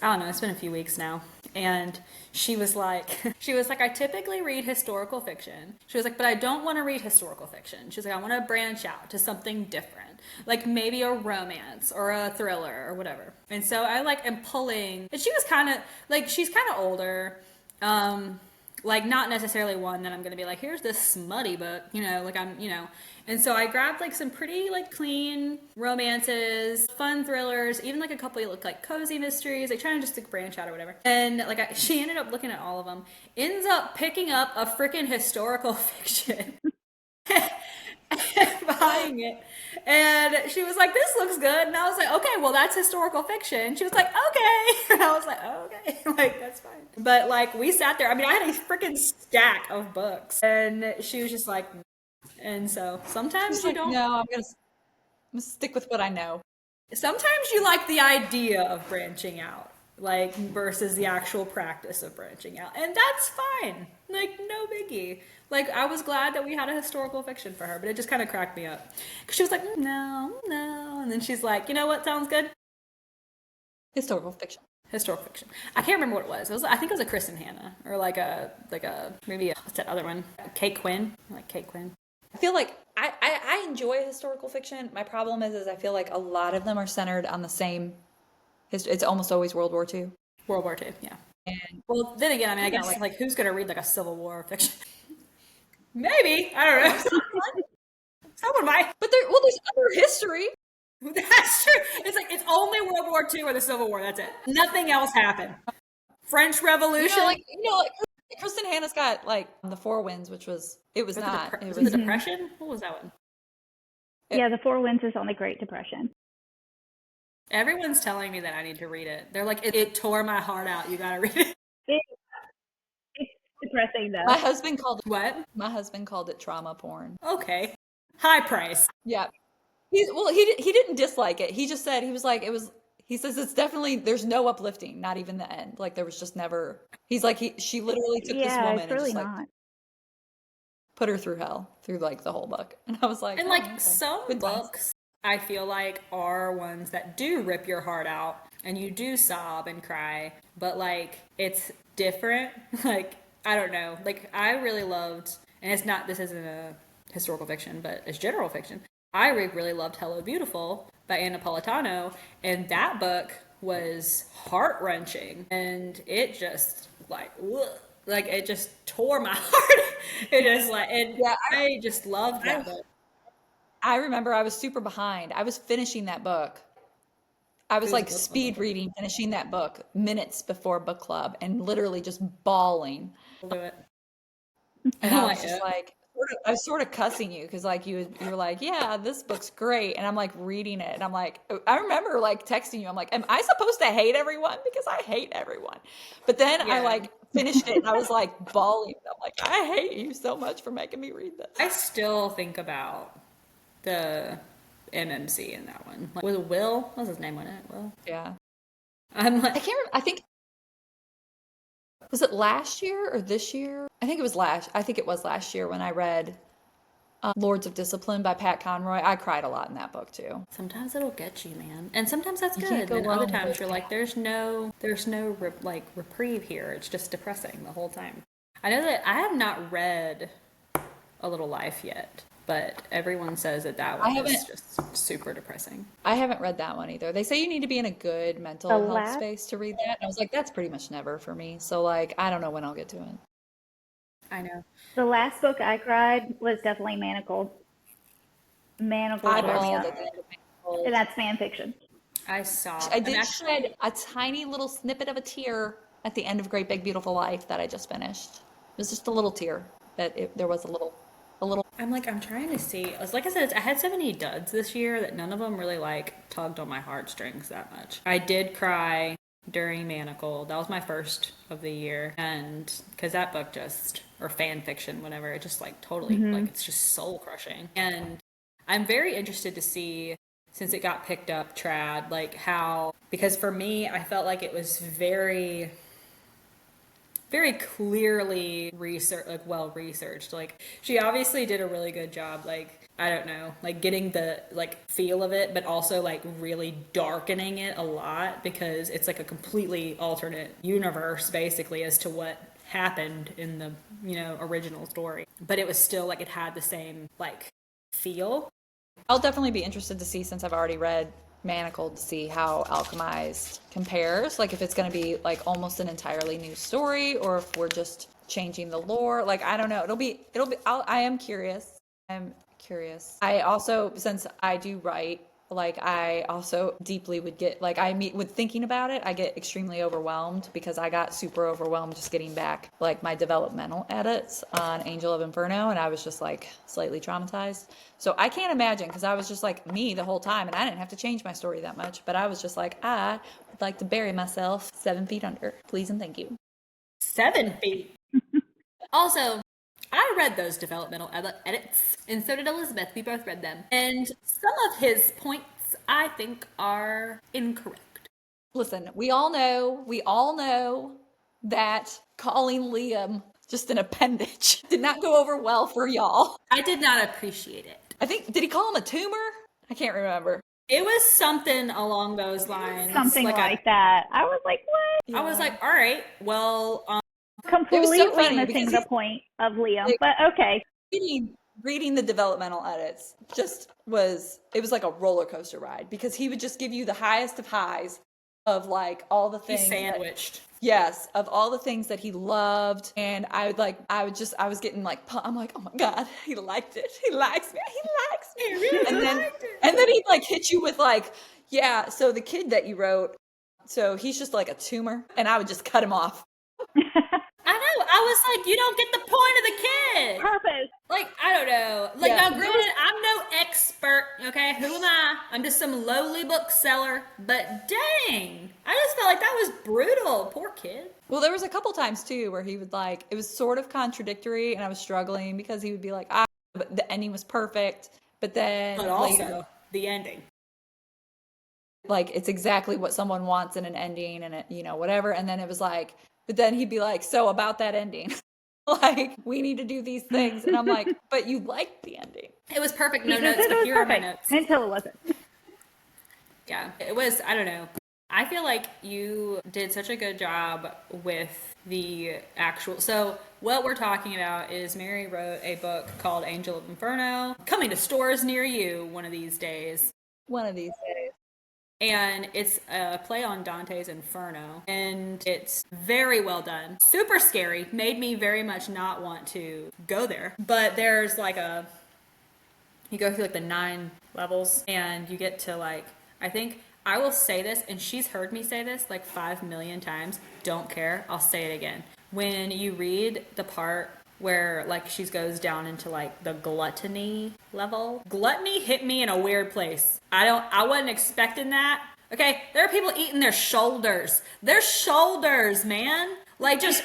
I don't know, it's been a few weeks now. And she was like, I typically read historical fiction. She was like, but I don't want to read historical fiction. She was like, I want to branch out to something different, like maybe a romance or a thriller or whatever. And so I like am pulling, and she was kind of like, she's kind of older. Like not necessarily one that I'm going to be like, here's this smutty book, like and so I grabbed like some pretty like clean romances, fun thrillers, even like a couple of look like cozy mysteries, like trying to just like branch out or whatever. And like she ended up looking at all of them, ends up picking up a freaking historical fiction. Buying it, and she was like, this looks good, and I was like, okay, well, that's historical fiction. She was like, okay, and I was like, okay, like that's fine. But like we sat there, I mean, I had a freaking stack of books, and she was just like, and so sometimes She's you like, don't, no, I'm gonna stick with what I know. sometimes you like the idea of branching out, like versus the actual practice of branching out, and that's fine, like no biggie. Like I was glad that we had a historical fiction for her, but it just kind of cracked me up because she was like, no, no, and then she's like, you know what sounds good? Historical fiction. Historical fiction. I can't remember what it was. I think it was a Kristen Hanna or like a maybe what's that other one? Kate Quinn, like Kate Quinn. I feel like I enjoy historical fiction. My problem is I feel like a lot of them are centered on the same. It's almost always World War II. World War II, yeah. And Well, then again, I mean, I guess like who's gonna read like a Civil War fiction? Maybe I don't know. Someone might. but there's other history. That's true. It's like it's only World War II or the Civil War. That's it. Nothing else happened. French Revolution. Like Kristen Hanna's got like The Four Winds, which was not. Was it the Depression? What was that one? Yeah, The Four Winds is on the Great Depression. Everyone's telling me that I need to read it. They're like, it tore my heart out. You gotta read it. It's depressing though. My husband called it What? My husband called it trauma porn. Okay. High price. Yeah. He didn't dislike it. He just said he says it's definitely there's no uplifting, not even the end. Like there was just never. He's like she literally took this Yeah, woman it's and really just like not. put her through hell through like the whole book. And I was like, And oh, like okay. some Good times. books, I feel like are ones that do rip your heart out and you do sob and cry, but like it's different. Like I don't know. Like I really loved, and this isn't a historical fiction, but it's general fiction. I really loved Hello Beautiful by Anna Napolitano, and that book was heart-wrenching, and it just like ugh, like it just tore my heart. It just like, and Yeah, I just loved that book. I remember I was super behind. I was finishing that book. I was was like a book club speed reading, finishing that book minutes before book club and literally just bawling. We'll do it. And I was Yeah. just like, I was sort of cussing you because like you were like, yeah, this book's great, and I'm like reading it, and I'm like, I remember like texting you. I'm like, am I supposed to hate everyone because I hate everyone? But then I Yeah. like finished it, and I was like bawling. I'm like, I hate you so much for making me read this. I still think about the MMC in that one. Like, was it Will? What was his name on it? Will? Yeah, I'm I like, can't remember. I think was it last year or this year? I think it was last year when I read Lords of Discipline by Pat Conroy. I cried a lot in that book too. sometimes it'll get you, man. And sometimes that's You can't good. go And wrong other with times it. you're like, there's no reprieve here. It's just depressing the whole time. I know that I have not read A Little Life yet, but everyone says that one is haven't- just super depressing. I haven't read that one either. They say you need to be in a good mental The health last- space to read that. And I was like, that's pretty much never for me. So like, I don't know when I'll get to it. I know. The last book I cried was definitely Manacled. Manacled I tore me bawled up. at the end of Manacled. And that's fan fiction. I saw. I I'm did actually. shed a tiny little snippet of a tear at the end of Great Big Beautiful Life that I just finished. It was just a little tear, but there was a little. I'm trying to see. Like I said, I had so many duds this year that none of them really like tugged on my heartstrings that much. I did cry during Manacle. That was my first of the year, and because that book just, or fan fiction, whatever, it just like totally like it's just soul crushing. And I'm very interested to see, since it got picked up, trad, like how, because for me, I felt like it was very clearly research, like well researched. Like she obviously did a really good job, like I don't know, like getting the like feel of it, but also like really darkening it a lot, because it's like a completely alternate universe basically as to what happened in the, you know, original story. But it was still like it had the same like feel. I'll definitely be interested to see, since I've already read Manacled, to see how Alchemized compares. Like if it's going to be like almost an entirely new story, or if we're just changing the lore. Like I don't know. I am curious. I'm curious. I also, since I do write, like I also deeply would get, like I meet with thinking about it, I get extremely overwhelmed, because I got super overwhelmed just getting back like my developmental edits on Angel of Inferno, and I was just like slightly traumatized. So I can't imagine, because I was just like me the whole time, and I didn't have to change my story that much, but I was just like, I would like to bury myself 7 feet under, please and thank you. 7 feet. Also, I read those developmental edits, and so did Elizabeth. We both read them. And some of his points, I think, are incorrect. Listen, we all know that calling Liam just an appendage did not go over well for y'all. I did not appreciate it. I think, did he call him a tumor? I can't remember. It was something along those lines. Something like that. I was like, what? I was like, all right, well, Completely funny missing because the point of Liam, like, but okay. reading the developmental edits it was like a roller coaster ride, because he would just give you the highest of highs of like all the he things sandwiched. yes, of all the things that he loved. And I was getting like, I'm like, oh my God, he liked it. He likes me. He likes me. He really and then, liked it. and then he'd like hit you with like, yeah, so the kid that you wrote, so he's just like a tumor. And I would just cut him off. I know. I was like, you don't get the point of the kid. Purpose. Like, I don't know. Like, Yeah. now granted, I'm no expert, okay? Who am I? I'm just some lowly bookseller. But dang, I just felt like that was brutal. Poor kid. Well, there was a couple times too where he would like, it was sort of contradictory, and I was struggling, because he would be like, but the ending was perfect. But then But also, later, the ending. like it's exactly what someone wants in an ending, and it, you know, whatever. And then it was like, but then he'd be like, so about that ending, like we need to do these things. And I'm like, but you liked the ending. It was perfect. He No just notes, said it but was here are my perfect notes. until it wasn't. Yeah, it was, I don't know. I feel like you did such a good job with the actual. So, what we're talking about is Mary wrote a book called Angel of Inferno, coming to stores near you one of these days. One of these days. And it's a play on Dante's Inferno, and it's very well done. Super scary, made me very much not want to go there. But there's like you go through like the 9 levels, and you get to like, I think, I will say this, and she's heard me say this like 5 million times, don't care, I'll say it again. When you read the part where like she goes down into like the gluttony level. Gluttony hit me in a weird place. I wasn't expecting that. Okay, there are people eating their shoulders. Their shoulders, man. Like just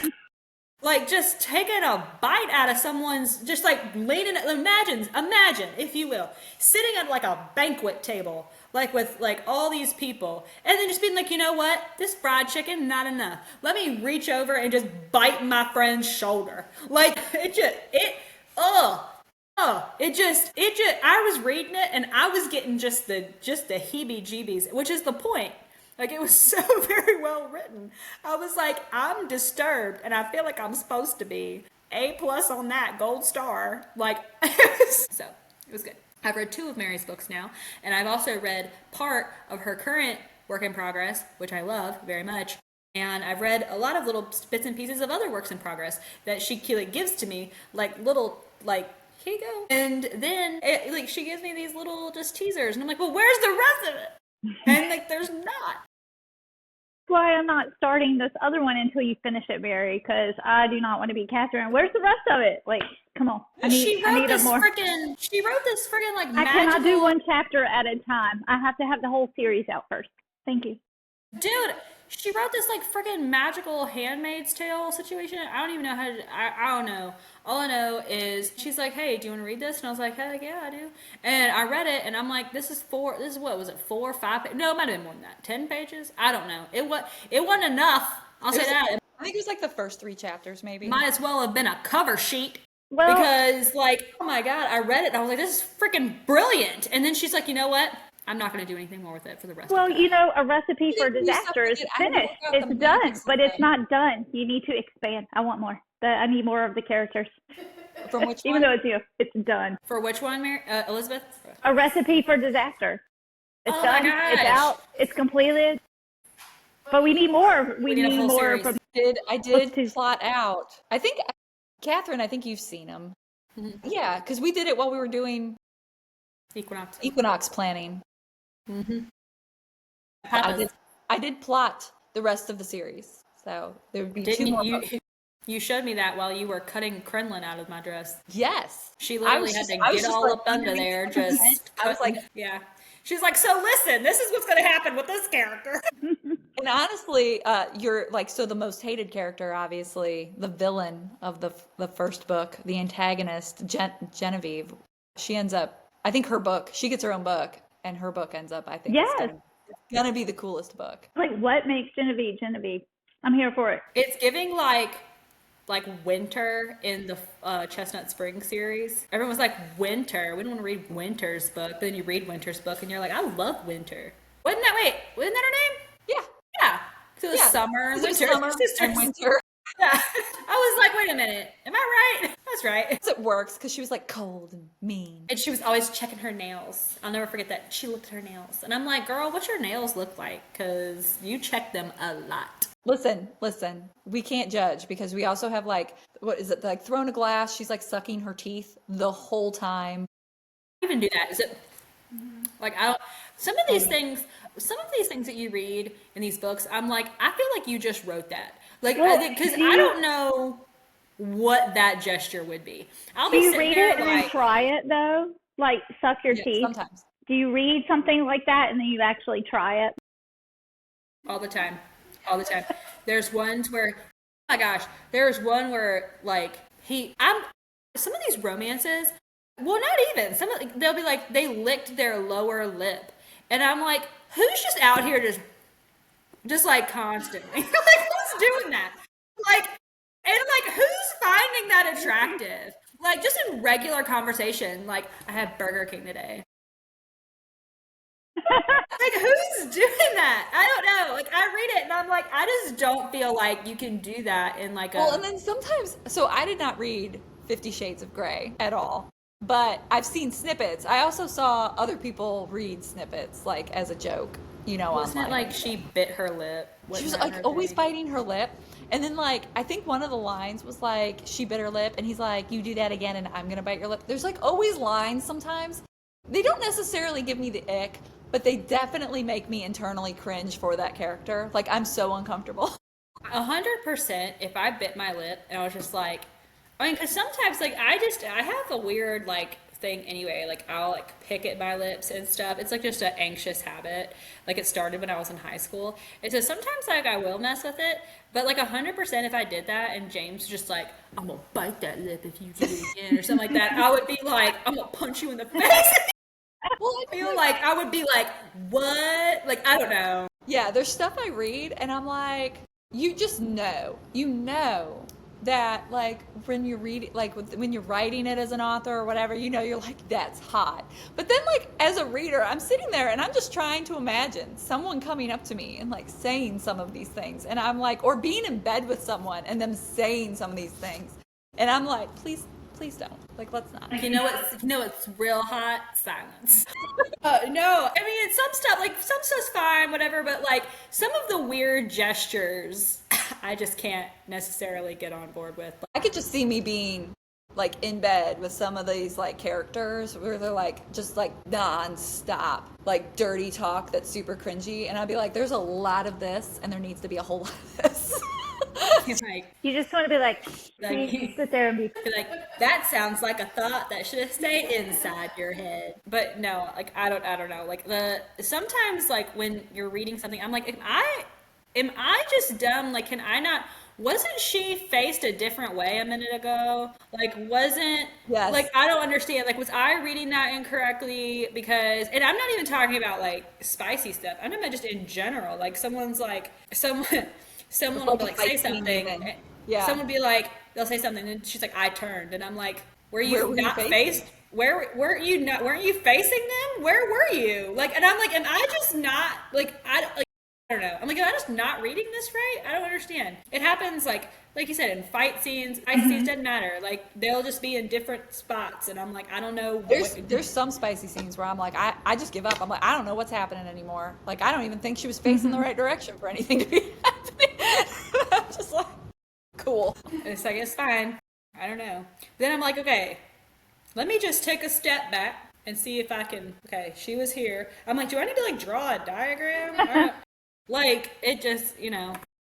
taking a bite out of someone's, just like leaning, imagine, if you will, sitting at like a banquet table, like with like all these people, and then just being like, you know what, this fried chicken, not enough. Let me reach over and just bite my friend's shoulder. Like I was reading it and I was getting just the heebie-jeebies, which is the point. Like, it was so very well written. I was like, I'm disturbed, and I feel like I'm supposed to be A+ on that, gold star. Like, so, it was good. I've read 2 of Mary's books now, and I've also read part of her current work in progress, which I love very much. And I've read a lot of little bits and pieces of other works in progress that she like gives to me, like little, like, here you go. And then, she gives me these little just teasers, and I'm like, well, where's the rest of it? And like, there's not. Why I'm not starting this other one until you finish it, Mary, because I do not want to be Catherine. Where's the rest of it? Like, come on. She wrote this more. freaking like I magical. cannot do one chapter at a time. I have to have the whole series out first. Thank you. Dude, she wrote this like freaking magical Handmaid's Tale situation. I don't even know how to. I don't know. All I know is she's like, "Hey, do you want to read this?" And I was like, "Heck yeah, I do." And I read it, and I'm like, "This is what was it? 4 or 5? No, it might have been more than that. 10 pages? I don't know. It wasn't enough. I'll say that. I think it was like the first 3 chapters, maybe. Might as well have been a cover sheet." Well, Because, like, oh my god, I read it and I was like, this is freaking brilliant. And then she's like, you know what? I'm not going to do anything more with it for the rest of well, it. you know, A Recipe for You Disaster is something- I don't know finished. about the It's done, magic but it's something. not done. You need to expand. I want more. I need more of the characters. From which Even one? though it's done. For which one, Elizabeth? A Recipe for Disaster. It's Oh my done. It's gosh. out. It's completed. But we need more. We need a need whole more series. from. I did Let's do- plot out. I think, Catherine, I think you've seen them. Mm-hmm. Yeah, because we did it while we were doing equinox planning. Mm-hmm. I did plot the rest of the series, so there would be 2 more. Didn't you showed me that while you were cutting Kremlin out of my dress. Yes, She literally had to get all up under there. Just I was like, yeah. She's like, so listen, this is what's going to happen with this character. and honestly, you're like, so the most hated character, obviously, the villain of the first book, the antagonist, Genevieve. She ends up, I think she gets her own book, and her book ends up, I think, Yes. it's gonna be the coolest book. Like, what makes Genevieve Genevieve? I'm here for it. It's giving like winter in the Chestnut Spring series. Everyone's like, winter. We don't want to read Winter's book. But then you read Winter's book and you're like, I love Winter. Wasn't that her name? Yeah, Yeah. So yeah. summer, There's winter, summer sisters. and winter. Yeah. I was like, wait a minute. Am I right? That's right. It works because she was like cold and mean. And she was always checking her nails. I'll never forget that. She looked at her nails. And I'm like, girl, what's your nails look like? Because you check them a lot. Listen. We can't judge because we also have like, what is it? Like Throne of Glass. She's like sucking her teeth the whole time. Even do that? Is it like I don't? Some of these things that you read in these books, I'm like, I feel like you just wrote that. Like, because I don't know what that gesture would be. I'll Do be you sitting read there it and then like, try it though? Like suck your Yeah, teeth? sometimes. Do you read something like that and then you actually try it? all the time. There's ones where, oh my gosh, there's one where like some of these romances, well, not even they'll be like they licked their lower lip, and I'm like, who's just out here just like constantly, like who's doing that, like, and like who's finding that attractive, like just in regular conversation, like I had Burger King today. Like, who's doing that? I don't know. Like, I read it and I'm like, I just don't feel like you can do that in like a. Well, and then sometimes, so I did not read 50 Shades of Grey at all, but I've seen snippets. I also saw other people read snippets, like as a joke, Wasn't online. it like she bit her lip? She was Wasn't that like her always thing? biting her lip. And then like, I think one of the lines was like, she bit her lip and he's like, you do that again and I'm going to bite your lip. There's like always lines sometimes. They don't necessarily give me the ick, but they definitely make me internally cringe for that character. Like, I'm so uncomfortable. 100% if I bit my lip and I was just like, I mean, because sometimes like I have a weird like thing anyway, like I'll like pick at my lips and stuff. It's like just an anxious habit. Like it started when I was in high school. And so sometimes like I will mess with it, but like 100% if I did that and James was just like, I'm gonna bite that lip if you do it again or something like that, I would be like, I'm gonna punch you in the face. Well, I feel like I would be like, what? Like, I don't know. yeah, there's stuff I read and I'm like, you just know that like when you're reading, like when you're writing it as an author or whatever, you're like, that's hot. But then like as a reader, I'm sitting there and I'm just trying to imagine someone coming up to me and like saying some of these things. And I'm like, or being in bed with someone and them saying some of these things. And I'm like, please don't. Like, let's not. You know what's real hot? Silence. No, I mean, some stuff's fine, whatever, but like some of the weird gestures, I just can't necessarily get on board with. I could just see me being like in bed with some of these like characters where they're like just like non-stop like dirty talk that's super cringy, and I'd be like, there's a lot of this and there needs to be a whole lot of this. It's like, You just want to be like, Like- sit there and be. be like, that sounds like a thought that should have stayed inside your head. But no, like I don't know. Like sometimes like when you're reading something, I'm like, am I just dumb? Like, can I not? Wasn't she faced a different way a minute ago? Like, wasn't Yes. like I don't understand. Like, was I reading that incorrectly? Because, and I'm not even talking about like spicy stuff. I'm talking about just in general. Like, someone will Like a like say fight scene something. even. Yeah. Someone will be like, they'll say something, and she's like, "I turned," and I'm like, "Were you Where were you not facing? faced? Where weren't you not? Weren't you facing them? Where were you?" Like, and I'm like, "Am I just not like I don't know." I'm like, "Am I just not reading this right? I don't understand." It happens like you said in fight scenes, fight scenes doesn't matter. Like they'll just be in different spots, and I'm like, I don't know. There's some spicy scenes where I'm like, I just give up. I'm like, I don't know what's happening anymore. Like, I don't even think she was facing the right direction for anything to be happening. I'm just like, cool. It's like, it's fine. I don't know. Then I'm like, okay, let me just take a step back and see if I can. Okay, she was here. I'm like, do I need to like draw a diagram? Like, it just,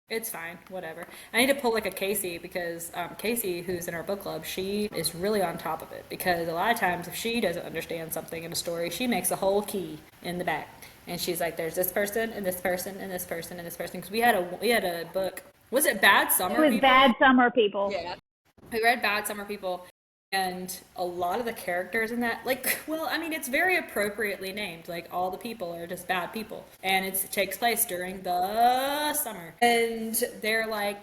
it's fine. Whatever. I need to pull like a Casey because Casey, who's in our book club, she is really on top of it because a lot of times if she doesn't understand something in a story, she makes a whole key in the back. And she's like, there's this person and this person and this person and this person. Because we had a book. Was it Bad Summer It was People? Bad Summer People. Yeah. We read Bad Summer People, and a lot of the characters in that, like, well, I mean, it's very appropriately named. Like, all the people are just bad people, and it takes place during the summer. And they're like,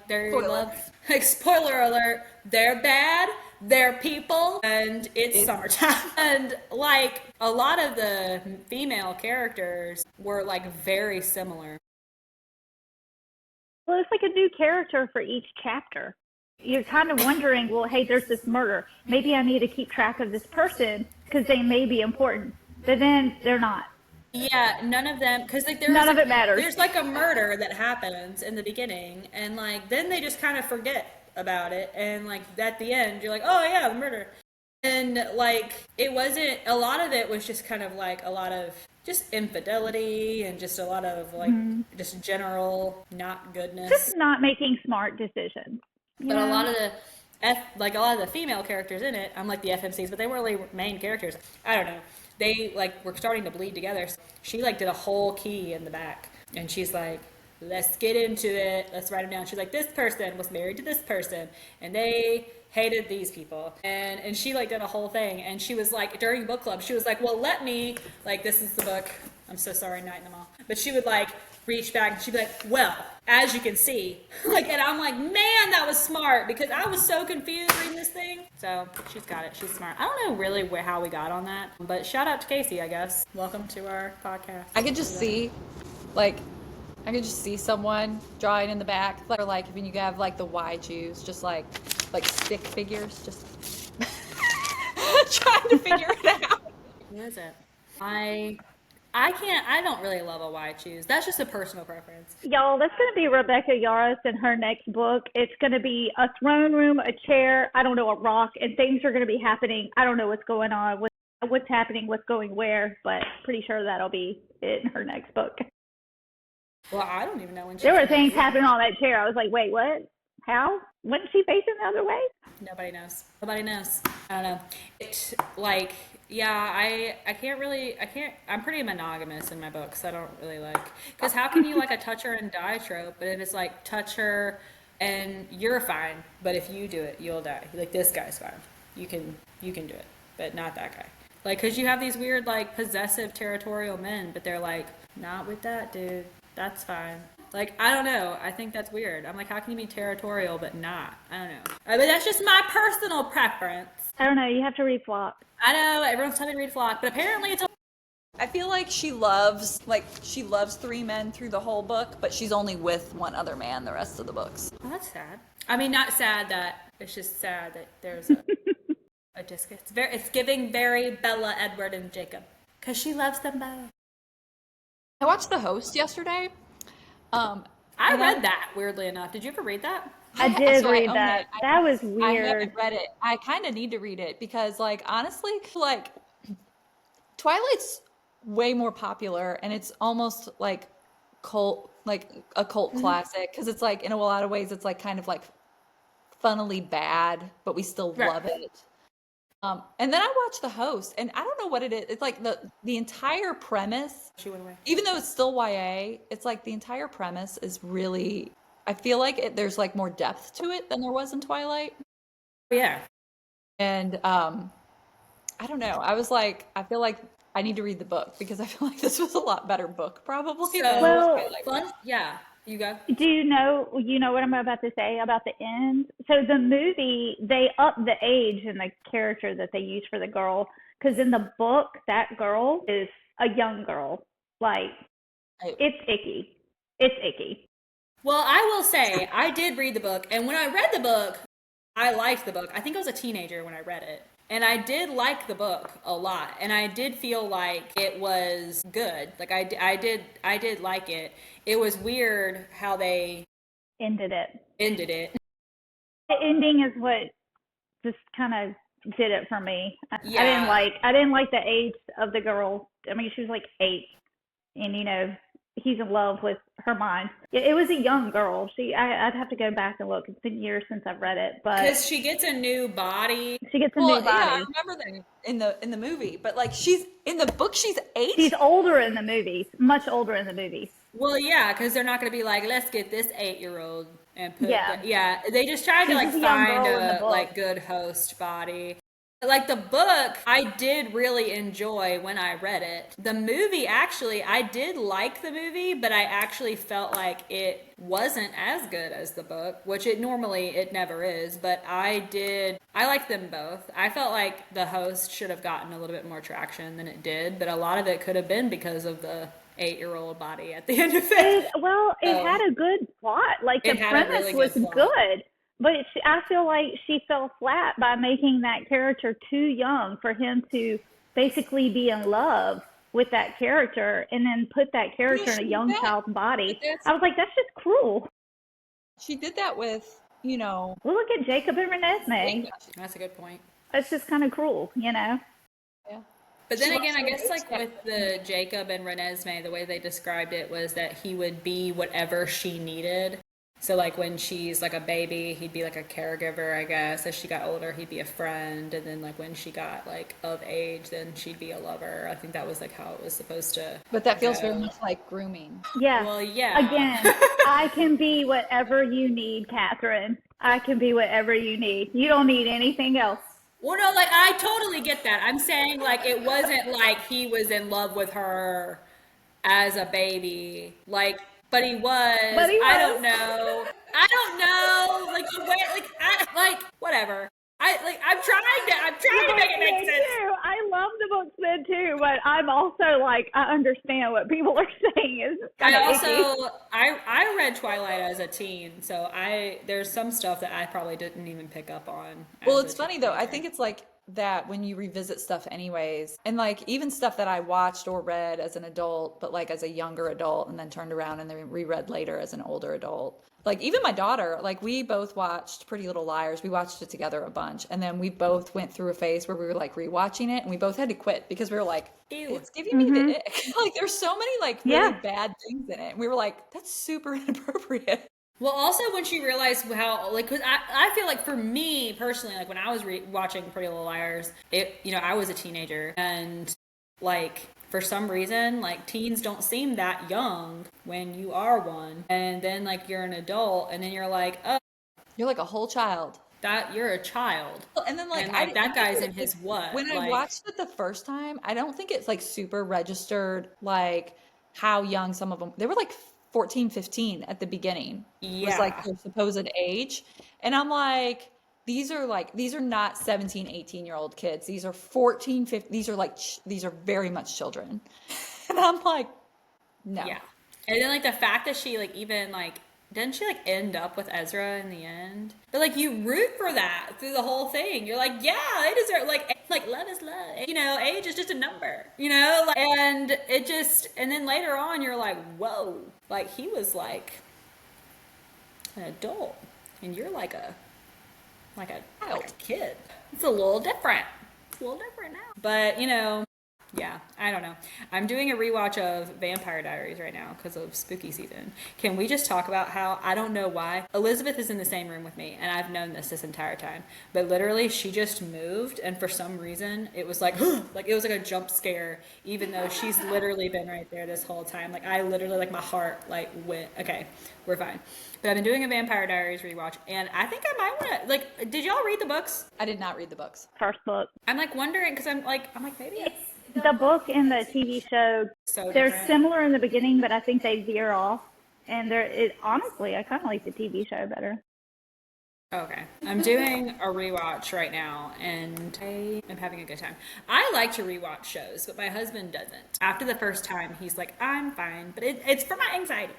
like, spoiler alert, they're bad, they're people, and it's summertime. And like, a lot of the female characters were like very similar. Well, it's like a new character for each chapter. You're kind of wondering, well, hey, there's this murder. Maybe I need to keep track of this person because they may be important. But then they're not. Yeah, none of them, because like None of it matters. There's like a murder that happens in the beginning, and like then they just kind of forget about it, and like at the end you're like, oh yeah, the murder, and like it wasn't. A lot of it was just kind of like a lot of just infidelity and just a lot of like just general not goodness. Just not making smart decisions. But a lot of the female characters in it, I'm like the FMCs, but they weren't really main characters. I don't know. They like were starting to bleed together. So she like did a whole key in the back, and she's like, "Let's get into it. Let's write them down." She's like, "This person was married to this person, and they hated these people," and she like did a whole thing. And she was like, during book club, she was like, "Well, let me like this is the book. I'm so sorry, Night in the Mall." But she would like reach back and she'd be like, "Well, as you can see," like, and I'm like, man, that was smart because I was so confused reading this thing. So she's got it. She's smart. I don't know really how we got on that, but shout out to Casey, I guess. Welcome to our podcast. I could just see someone drawing in the back, like when you have like the Y Jews, just like stick figures, just trying to figure it out. Who is it? I don't really love a Y choose. That's just a personal preference. Y'all, that's going to be Rebecca Yarros in her next book. It's going to be a throne room, a chair, I don't know, a rock, and things are going to be happening. I don't know what's going on, what's happening, what's going where, but pretty sure that'll be it in her next book. Well, I don't even know when she There were things happening on that chair. I was like, wait, what? How? Wasn't she facing the other way? Nobody knows. Nobody knows. I don't know. It's like, yeah, I'm pretty monogamous in my books. I don't really like, because how can you like a touch her and die trope, but if it's like touch her and you're fine, but if you do it, you'll die. Like, this guy's fine. You can do it, but not that guy. Like, because you have these weird, like, possessive territorial men, but they're like, not with that dude. That's fine. Like, I don't know. I think that's weird. I'm like, how can you be territorial but not? I don't know. I mean, that's just my personal preference. I don't know. You have to read Flock. I know everyone's telling me to read Flock, but apparently it's. I feel like she loves three men through the whole book, but she's only with one other man the rest of the books. Well, that's sad. I mean, not sad that it's just sad that there's a disc. It's giving very Bella, Edward, and Jacob because she loves them both. I watched The Host yesterday. I read that, weirdly enough. Did you ever read that? I did so I read own that. it. That was I weird. haven't read it. I kind of need to read it because, like, honestly, like, Twilight's way more popular and it's almost like a cult Hmm. classic because it's like, in a lot of ways, it's like kind of like funnily bad, but we still Right. love it. And then I watched The Host, and I don't know what it is. It's like the entire premise, She went away. even though it's still YA, it's like the entire premise is really, I feel like there's like more depth to it than there was in Twilight. Yeah. And I don't know. I was like, I feel like I need to read the book because I feel like this was a lot better book probably than So Well, Twilight fun. was. Yeah. You go. do you know what I'm about to say about the end? So the movie, they up the age and the character that they use for the girl, because in the book, that girl is a young girl. Like, I, it's icky. It's icky. Well, I will say I did read the book, and when I read the book, I liked the book. I think I was a teenager when I read it. And I did like the book a lot, and I did feel like it was good. Like I did like it. It was weird how they Ended it. ended it. The ending is what just kind of did it for me. Yeah. I didn't like the age of the girl. I mean, she was like 8, and he's in love with her mind. It was a young girl. I'd have to go back and look. It's been years since I've read it, but Because she gets a new body. she gets a new well, yeah, I body. remember that in the movie, but like she's in the book, she's She's 8. older in the movies, much older in the movies. Well, yeah, because they're not going to be like, let's get this 8-year-old and put. Yeah, Yeah, they just tried to she's like just a young find girl in the a book. like good host body. Like the book, I did really enjoy when I read it. The movie, actually, I did like the movie, but I actually felt like it wasn't as good as the book, which it never is. But I liked them both. I felt like the host should have gotten a little bit more traction than it did, but a lot of it could have been because of the 8-year-old body at the end of it. It So had a good plot. Like the it had a premise really was good plot. good, but I feel like she fell flat by making that character too young for him to basically be in love with that character and then put that You know, character in she a did young that, child's but body. that's I was like, that's just cruel. she did that with, you know, Well, look at Jacob and Renesmee. Wait, That's a good point. That's just kind of cruel, you know? yeah. But She then was again, I so guess good like at with the Jacob and Renesmee, the way they described it was that he would be whatever she needed. So like when she's like a baby, he'd be like a caregiver, I guess. As she got older, he'd be a friend, and then like when she got like of age, then she'd be a lover. I think that was like how it was supposed to But that feels very go. much like grooming. Yeah. Well, yeah. Again, I can be whatever you need, Catherine. I can be whatever you need. You don't need anything else. Well, no, like I totally get that. I'm saying like it wasn't like he was in love with her as a baby. Like, but he was. But he I don't was. know. I don't know. Like the way, like whatever. I'm trying to make it make Me sense. too. I love the books then too, but I'm also like, I understand what people are saying is kind I of icky. also I read Twilight as a teen, so there's some stuff that I probably didn't even pick up on. Well, As it's a funny though. I teenager. think it's like that when you revisit stuff anyways. And like even stuff that I watched or read as an adult, but like as a younger adult and then turned around and then reread later as an older adult. Like even my daughter, like we both watched Pretty Little Liars. We watched it together a bunch. And then we both went through a phase where we were like rewatching it and we both had to quit because we were like, Ew. it's giving me the ick. Like there's so many like really Yeah. bad things in it. And we were like, that's super inappropriate. Well, also when she realized how, like, cause I feel like for me personally, like when I was watching Pretty Little Liars, I was a teenager and like for some reason, like teens don't seem that young when you are one. And then like you're an adult and then you're like, oh, You're like a whole child. that you're a child. Well, and then like And like I that guy's in think his what? when I Like, watched it the first time, I don't think it's like super registered like how young some of them. They were like 14, 15 at the beginning. Was like yeah. their supposed age. And I'm like these are not 17, 18-year-old kids. These are 14, 15. These are like these are very much children. And I'm like no. Yeah. And then like the fact that she like even like didn't she like end up with Ezra in the end? But like you root for that through the whole thing. You're like, yeah, they deserve like love is love. Age is just a number. And it just and then later on you're like, whoa, like he was like an adult. and you're like a kid. It's a little different. It's a little different now. But, you know, yeah, I don't know. I'm doing a rewatch of Vampire Diaries right now because of spooky season. Can we just talk about how, I don't know why, Elizabeth is in the same room with me, and I've known this entire time. But literally, she just moved, and for some reason, it was like, like, it was like a jump scare, even though she's literally been right there this whole time. Like, I literally, like, my heart, like, went, okay, we're fine. But I've been doing a Vampire Diaries rewatch, and I think I might want to, like, did y'all read the books? I did not read the books. First book. I'm, like, wondering, because I'm like, maybe it's The book and the TV show, so they're different. similar in the beginning, but I think they veer off. And honestly, I kind of like the TV show better. Okay. I'm doing a rewatch right now, and I am having a good time. I like to rewatch shows, but my husband doesn't. After the first time, he's like, I'm fine, but it's for my anxiety.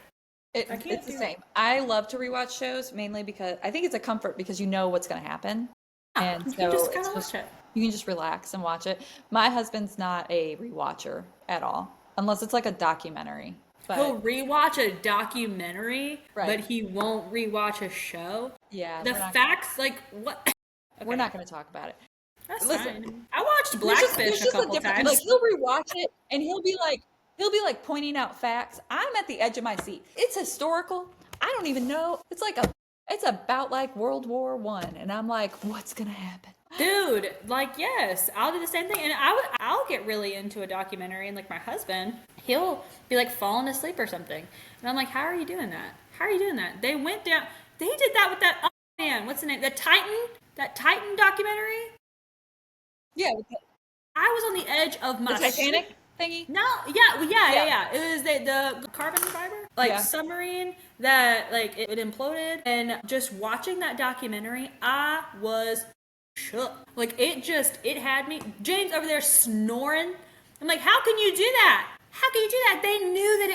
It's the same. I love to rewatch shows mainly because I think it's a comfort because you know what's going to happen. And You so just it's kind of watch it. you can just relax and watch it. My husband's not a rewatcher at all, unless it's like a documentary. But He'll rewatch a documentary, Right. but he won't rewatch a show. yeah, The we're not, facts, like, what? we're not going to talk about it. That's Listen, fine. I watched There's Blackfish a just couple difference. times. Like he'll rewatch it and he'll be like pointing out facts. I'm at the edge of my seat. It's historical. I don't even know. It's about like World War One, and I'm like, what's gonna happen? Dude, like, yes, I'll do the same thing. And I'll get really into a documentary, and like my husband, he'll be like falling asleep or something. And I'm like, how are you doing that? How are you doing that? They did that with that, oh man, what's the name? That Titan documentary? Yeah, I was on the edge of my the Titanic thingy. No, yeah. It was the carbon fiber, like Yeah. submarine that like it imploded. And just watching that documentary, I was shook. Like it had me. James over there snoring. I'm like, how can you do that? How can you do that? They knew that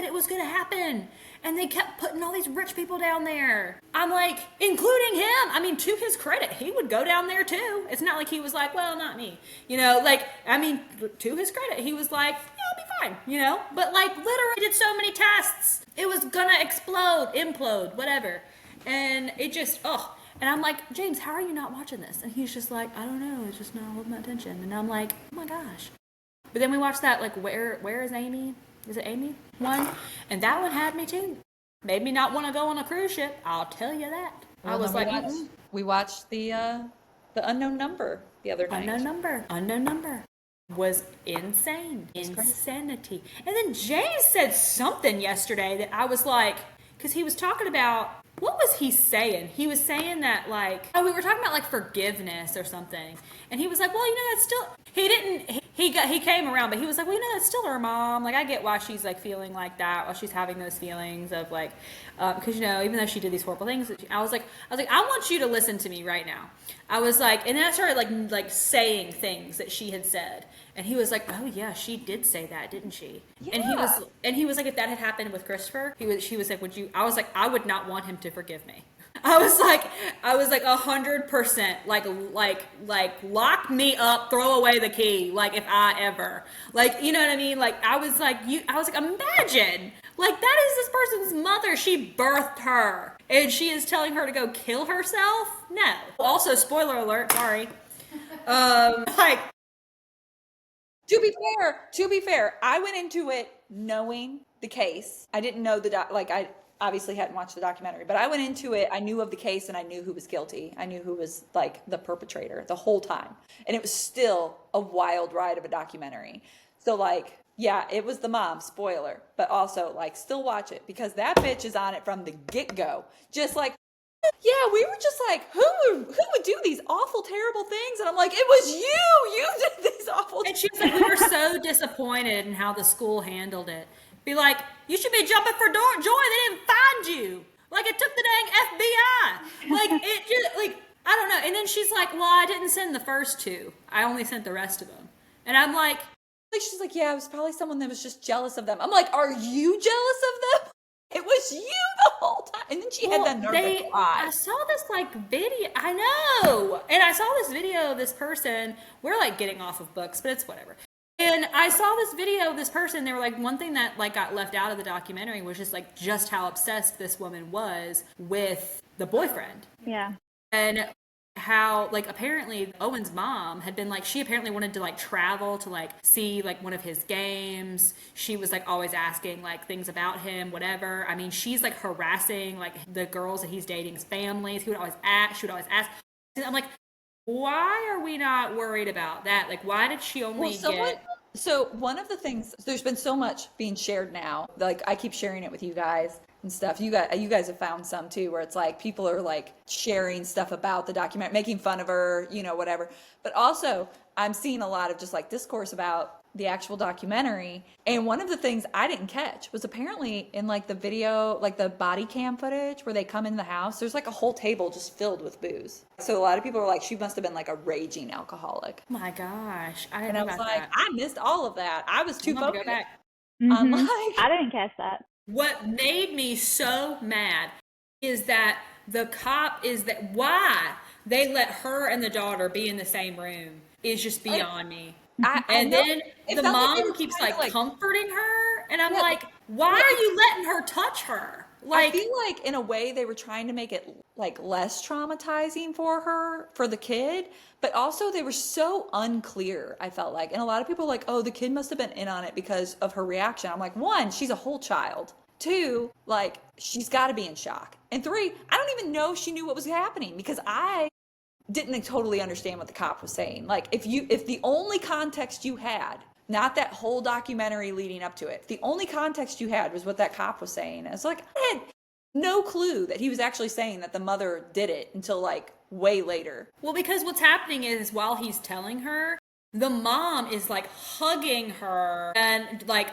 it was gonna happen. And they kept putting all these rich people down there. I'm like, including him. I mean, to his credit, he would go down there too. It's not like he was like, well, not me. You know, like, I mean, to his credit, he was like, yeah, I'll be fine, you know? But like, literally did so many tests. It was gonna explode, implode, whatever. And it just, And I'm like, James, how are you not watching this? And he's just like, I don't know. It's just not holding my attention. And I'm like, oh my gosh. But then we watched that, like, Where is Amy? Is it Amy? One. And that one had me too. Made me not want to go on a cruise ship. I'll tell you that. I was like, we watched the Unknown Number the other night. Unknown number was insane. Insanity. And then James said something yesterday that I was like, because he was talking about, what was he saying? He was saying that like, we were talking about like forgiveness or something. And he was like, well, you know, that's still, he came around, but he was like, well, you know, that's still her mom. Like, I get why she's like feeling like that, while she's having those feelings of like, because, you know, even though she did these horrible things, I was like, I want you to listen to me right now. I was like, and then I started like saying things that she had said. And he was like, oh yeah, she did say that, didn't she? Yeah. And he was like, if that had happened with Christopher, she was like, I was like, I would not want him to forgive me. I was like 100%, like lock me up, throw away the key, like if I ever, like, you know what I mean? Like, I was like, imagine, like, that is this person's mother. She birthed her, and she is telling her to go kill herself? No. Also, spoiler alert, sorry. Like, To be fair, I went into it knowing the case. I didn't know I obviously hadn't watched the documentary, but I went into it, I knew of the case and I knew who was guilty. I knew who was like the perpetrator the whole time. And it was still a wild ride of a documentary. So like, yeah, it was the mom, spoiler, but also like still watch it because that bitch is on it from the get-go. Just like, yeah, we were just like, who would do these awful, terrible things? And I'm like, it was you did these awful and she was like, we were so disappointed in how the school handled it. Be like, you should be jumping for joy. They didn't find you. Like, it took the dang FBI. Like, it just, like, I don't know. And then she's like, well, I didn't send the first two. I only sent the rest of them. And I'm like, she's like, yeah, it was probably someone that was just jealous of them. I'm like, are you jealous of them? It was you the whole time. And then she had that nerve to cry. I saw this, like, video. I know. And I saw this video of this person. We're, like, getting off of books, but it's whatever. And And I saw this video of this person. They were like, one thing that like got left out of the documentary was just like just how obsessed this woman was with the boyfriend. Yeah. And how like apparently Owen's mom had been like, she apparently wanted to like travel to like see like one of his games. She was like always asking like things about him, whatever. I mean, she's like harassing like the girls that he's dating's families. She would always ask. And I'm like, why are we not worried about that? Like, why did she only So one of the things, there's been so much being shared now. Like I keep sharing it with you guys and stuff. You guys have found some too, where it's like people are like sharing stuff about the documentary, making fun of her, you know, whatever. But also, I'm seeing a lot of just like discourse about the actual documentary. And one of the things I didn't catch was apparently in like the video, like the body cam footage where they come into the house, there's like a whole table just filled with booze. So a lot of people are like, she must have been like a raging alcoholic. Oh my gosh. I didn't And know I was about like, that. I missed all of that. I was too I'm gonna go focused back. on Mhm. like, I didn't catch that. What made me so mad is that the cop is that why they let her and the daughter be in the same room is just beyond me. I And know then it the felt like they mom were keeps trying like to, comforting her, and I'm Yeah, like, why well, are you letting her touch her? I Like, feel like in a way they were trying to make it like less traumatizing for her, for the kid, but also they were so unclear, I felt like. And a lot of people are like, oh, the kid must have been in on it because of her reaction. I'm like, one, she's a whole child. Two, like, she's got to be in shock. And three, I don't even know if she knew what was happening because I didn't totally understand what the cop was saying. Like, if the only context you had, not that whole documentary leading up to it, the only context you had was what that cop was saying. And it's like, I had no clue that he was actually saying that the mother did it until like way later. well, because what's happening is while he's telling her, the mom is like hugging her and like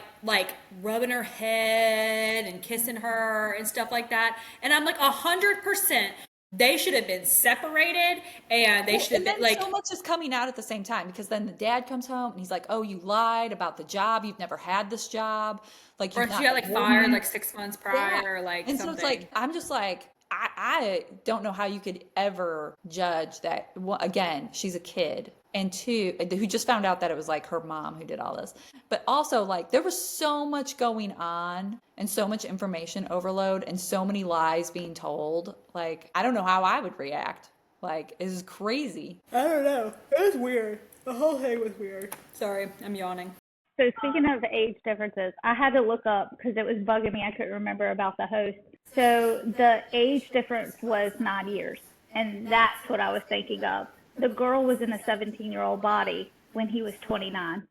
rubbing her head and kissing her and stuff like that. And I'm like 100%. They should have been separated, and they should have And been then like. so much is coming out at the same time because then the dad comes home and he's like, "Oh, you lied about the job. You've never had this job. Like Or you've she not got like been fired working." like 6 months prior, or like And something. so it's like I'm just like I don't know how you could ever judge that. Again, she's a kid, and two, who just found out that it was like her mom who did all this. But also, like there was so much going on and so much information overload and so many lies being told. Like I don't know how I would react. Like this is crazy. I don't know. It was weird. The whole thing was weird. Sorry, I'm yawning. So speaking of age differences, I had to look up because it was bugging me. I couldn't remember about the host. So the age difference was 9 years, and that's what I was thinking of. The girl was in a 17-year-old body when he was 29.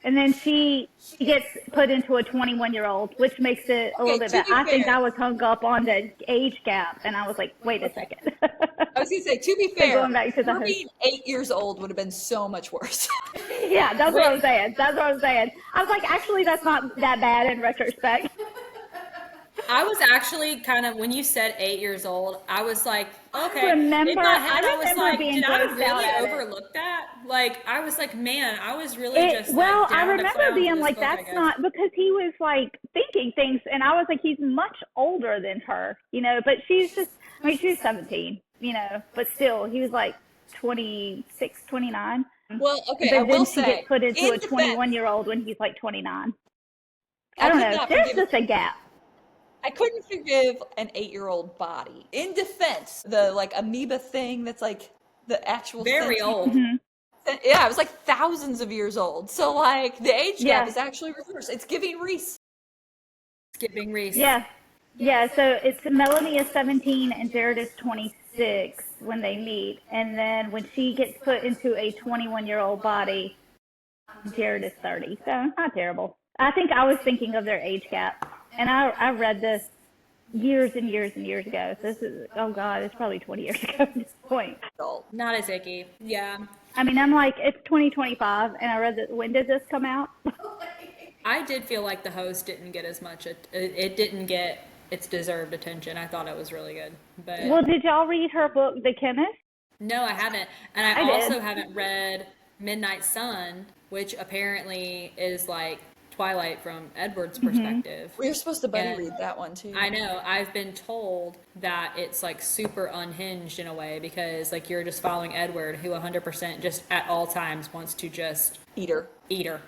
And then she gets put into a 21-year-old, which makes it a little bit to better. be I think fair- I was hung up on the age gap, and I was like, wait a second. I was gonna say, to be fair, going back to the her host. being 8 years old would have been so much worse. Yeah, that's what I'm saying. That's what I'm saying. I was like, actually, that's not that bad in retrospect. I was actually kind of, when you said 8 years old, I was like, okay. remember- in my head, I I was remember like, being did I grossed out really at it. overlook that? Like, I was like, man, I was really just Well, like, I down to remember clowns in being this like, book, I that's guess. not, because he was like thinking things, and I was like, he's much older than her, you know, but she's just, I mean, she's 17, you know, but still, he was like 26, 29. Well, okay, But I will then she say, gets put into in a defense, 21-year-old when he's like 29. I I don't could know. not There's forgive- just a gap. I couldn't forgive an 8-year-old body. In defense, the like amoeba thing that's like the actual Very sentient- old. Yeah, it was like thousands of years old. So like the age Yeah. gap is actually reversed. It's giving Reese. Skipping Reese. Yeah. Yeah, so it's Melanie is 17 and Jared is 26 when they meet. And then when she gets put into a 21-year-old body, Jared is 30. So not terrible. I think I was thinking of their age gap. And I read this years and years and years ago. So this is, oh God, it's probably 20 years ago at this point. Adult. Not as icky. Yeah. I mean, I'm like, it's 2025. And I read that, when did this come out? I did feel like the host didn't get as much, it didn't get its deserved attention. I thought it was really good. But Well, did y'all read her book, The Chemist? no, I haven't. And I I did. also haven't read Midnight Sun, which apparently is like Twilight from Edward's perspective. We were supposed to buddy And read that one too. I know. I've been told that it's like super unhinged in a way because like you're just following Edward, who 100% just at all times wants to just Eater. eat her.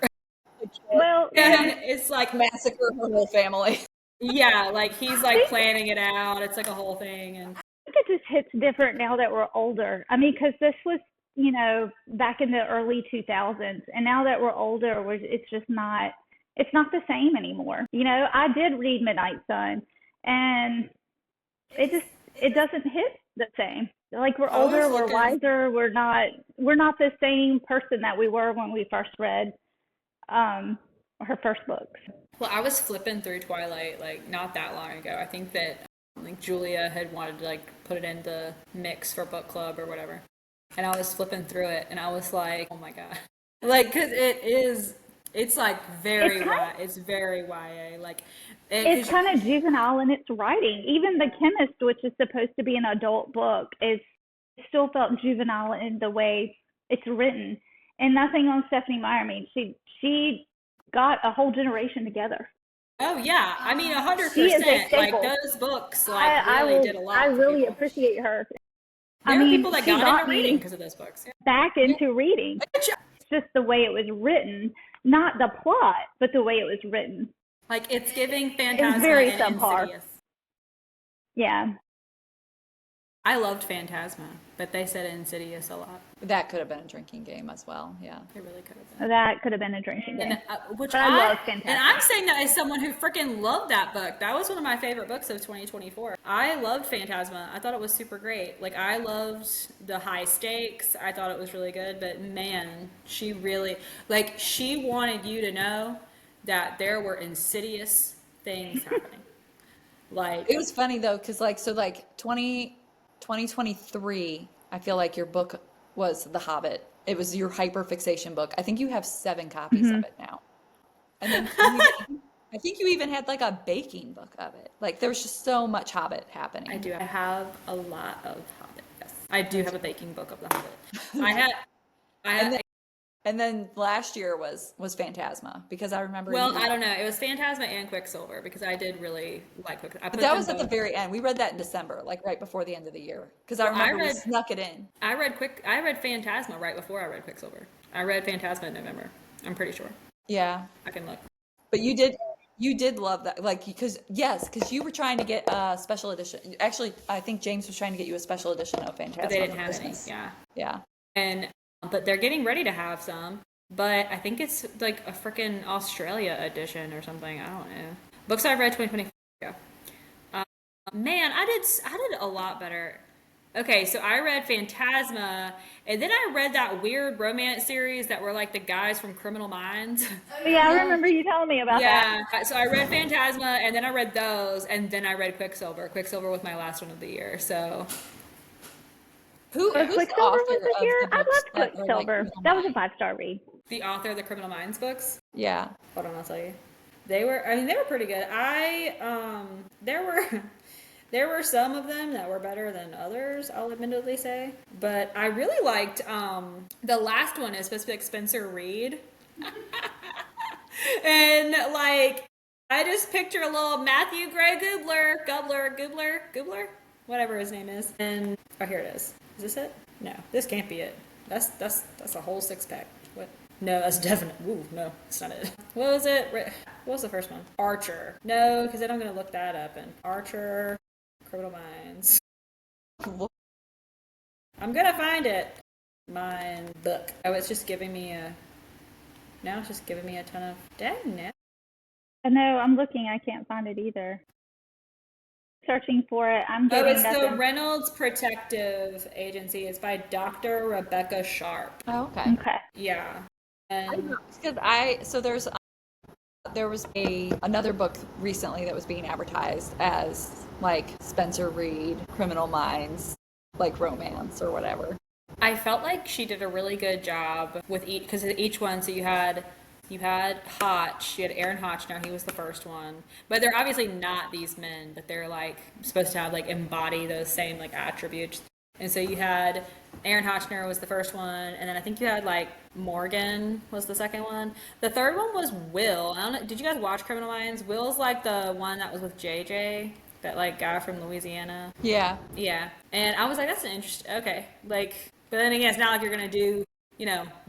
Well, And it's like, massacre her whole family. yeah, like he's like planning it out. It's like a whole thing. And I think it just hits different now that we're older. I mean, because this was, back in the early 2000s, and now that we're older, it's just not, it's not the same anymore. I did read Midnight Sun, and it doesn't hit the same. Like we're I was older, we're looking, wiser, we're not the same person that we were when we first read her first books. well, I was flipping through Twilight like not that long ago. I think that like Julia had wanted to like put it in the mix for book club or whatever. And I was flipping through it and I was like, oh my God. Like, cause it's like very It's kind it's very YA. Like, it's 'cause kind of juvenile in its writing. Even The Chemist, which is supposed to be an adult book, is still felt juvenile in the way it's written. And nothing on Stephanie Meyer. I mean, she got a whole generation together. oh yeah, I mean, She is a 100%. Like staple. those books, like I really will. did a I lot for really people. appreciate her. I There are mean, people that she got got into reading me because of those books. Yeah. back into reading. Good job. It's just the way it was written, not the plot, but the way it was written. Like it's giving It was Phantasma very and subpar. Insidious. Yeah. I loved Phantasma, but they said Insidious a lot. That could have been a drinking game as well. Yeah. It really could have been. That could have been a drinking game. And which But I love and Phantasma. I'm saying that as someone who freaking loved that book. That was one of my favorite books of 2024. I loved Phantasma. I thought it was super great. Like I loved the high stakes. I thought it was really good. But man, she really she wanted you to know that there were insidious things happening. Like It was funny though, because 2023, I feel like your book was The Hobbit. It was your hyperfixation book. I think you have 7 copies of it now. And then I think you even had like a baking book of it. Like there was just so much Hobbit happening. I do. I have a lot of Hobbit. Yes, I do have a baking book of the Hobbit. I had. And then last year was Phantasma because I remember Well, you. I don't know. It was Phantasma and Quicksilver because I did really like Quicksilver. I But put that them was at the both. very end. We read that in December, like right before the end of the year. Because I Well, I remember we read snuck it in. I read Phantasma right before I read Quicksilver. I read Phantasma in November. I'm pretty sure. Yeah. I can look. But you did love that. Like, because you were trying to get a special edition. Actually, I think James was trying to get you a special edition of Phantasma But they didn't for have any. Christmas. Yeah. Yeah. And but they're getting ready to have some. But I think it's like a freaking Australia edition or something. I don't know. Books I've read 2024. Yeah. Man, I did a lot better. Okay, so I read Phantasma, and then I read that weird romance series that were like the guys from Criminal Minds. Yeah, I remember you telling me about that. Yeah, so I read Phantasma, and then I read those, and then I read Quicksilver. Quicksilver was my last one of the year. So Who's the Quicksilver author was this of year. the I books loved that are like Quicksilver. Criminal That was a Minds? 5-star read. the author of the Criminal Minds books. Yeah. Hold on, I'll tell you. They were pretty good. There were some of them that were better than others, I'll admittedly say. But I really liked the last one is supposed to be like Spencer Reed. And like I just picture a little Matthew Gray Goobler, whatever his name is. And oh, here it is. Is this it? No, this can't be it. That's a whole 6-pack. What? No, that's definite. Ooh, no, that's not it. What was it? What was the first one? Archer. No, because then I'm gonna look that up. And Archer, Criminal Minds. I'm gonna find it. Mind book. Oh, it's just giving me a. Now it's just giving me a ton of. Dang it. No, I'm looking. I can't find it either. Searching for it. I'm Oh, getting it's the nothing. Reynolds Protective Agency. It's by Dr. Rebecca Sharp. Oh, okay. Okay. Yeah. And Because there was another book recently that was being advertised as like Spencer Reed, Criminal Minds, like romance or whatever. I felt like she did a really good job with each one. So you had Hotch, you had Aaron Hotchner, he was the first one. But they're obviously not these men, but they're like supposed to have like embody those same like attributes. And so you had Aaron Hotchner was the first one, and then I think you had like Morgan was the second one. The third one was Will. I don't know, did you guys watch Criminal Minds? Will's like the one that was with JJ, that like guy from Louisiana. Yeah. Yeah. And I was like, that's an interesting, okay. Like, but then again, it's not like you're going to do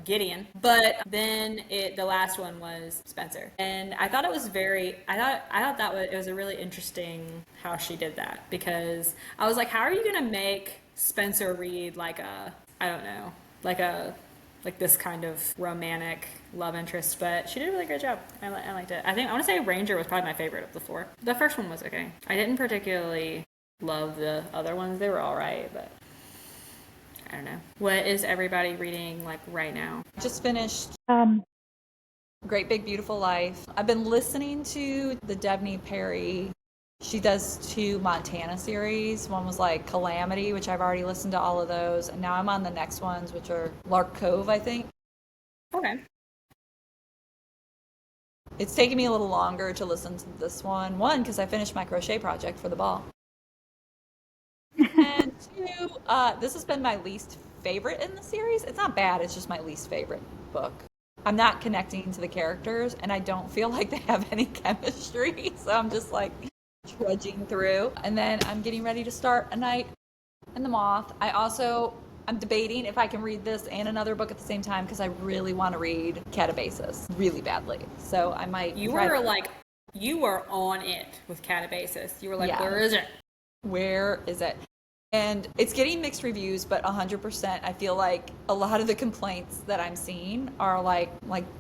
Gideon. But then the last one was Spencer. And I thought it was I thought it was a really interesting how she did that, because I was like, how are you going to make Spencer read like I don't know, like this kind of romantic love interest? But she did a really great job. I liked it. I want to say Ranger was probably my favorite of the four. The first one was okay. I didn't particularly love the other ones. They were all right, but I don't know. What is everybody reading like right now? Just finished Um, Great Big Beautiful Life. I've been listening to the Debney Perry. She does 2 Montana series. One was like Calamity, which I've already listened to all of those. And now I'm on the next ones, which are Lark Cove, I think. Okay. It's taken me a little longer to listen to this one. One, because I finished my crochet project for the ball. And 2, this has been my least favorite in the series. It's not bad, it's just my least favorite book. I'm not connecting to the characters, and I don't feel like they have any chemistry. So I'm just like trudging through. And then I'm getting ready to start A Night and the Moth. I'm debating if I can read this and another book at the same time, because I really want to read Catabasis really badly. So I might. You were on it with Catabasis. You were like, Yeah. Where is it? Where is it? And it's getting mixed reviews, but 100%, I feel like a lot of the complaints that I'm seeing are like,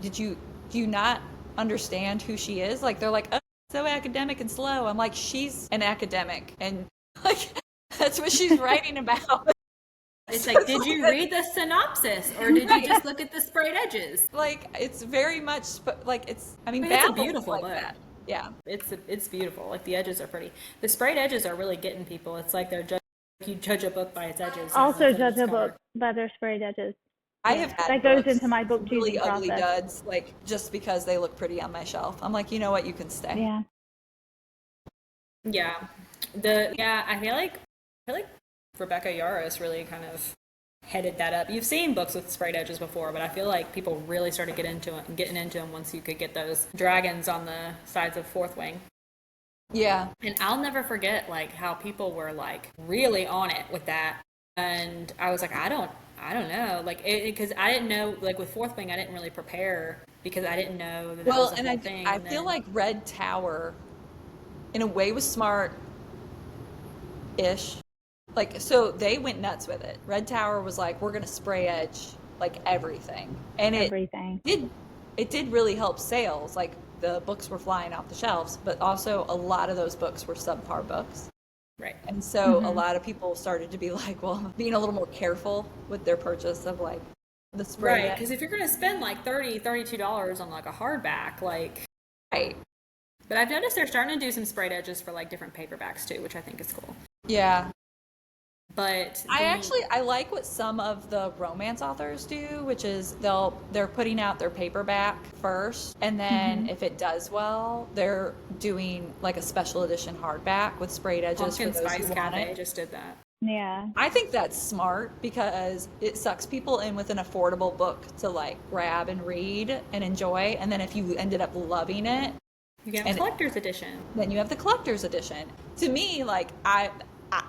do you not understand who she is? Like, they're like, oh, so academic and slow. I'm like, she's an academic, and like, that's what she's writing about. It's like, did you read the synopsis, or did you just look at the sprayed edges? Like, it's very much like it's. I mean, But it's a Babel's beautiful like book. that. Yeah. It's beautiful. Like, the edges are pretty. The sprayed edges are really getting people. It's like you judge a book by its edges. also instead of judge its a cover. book by their sprayed edges. I have had That goes books, into my book really choosing ugly process. duds, like just because they look pretty on my shelf. I'm like, you know what, you can stay. Yeah. Yeah. I feel like Rebecca Yarros really kind of headed that up. You've seen books with sprayed edges before, but I feel like people really started getting into them once you could get those dragons on the sides of Fourth Wing. Yeah. And I'll never forget like how people were like really on it with that. And I was like, I don't know, like, because I didn't know, like with Fourth Wing, I didn't really prepare because I didn't know that Well, was a and whole thing. I feel like Red Tower, in a way, was smart-ish. Like, so they went nuts with it. Red Tower was like, we're gonna spray edge like everything, and Everything. it did really help sales. Like, the books were flying off the shelves, but also a lot of those books were subpar books. right. And so a lot of people started to be like, well, being a little more careful with their purchase of like the spray Right, edge. because if you're going to spend like $32 on like a hardback, like, Right. but I've noticed they're starting to do some sprayed edges for like different paperbacks too, which I think is cool. Yeah. But I like what some of the romance authors do, which is they're putting out their paperback first, and then if it does well, they're doing like a special edition hardback with sprayed edges Pumpkin for those Spice who want Cafe it. just did that. Yeah. I think that's smart because it sucks people in with an affordable book to like grab and read and enjoy, and then if you ended up loving it, You get a And- collector's edition. then you have the collector's edition. To me, like I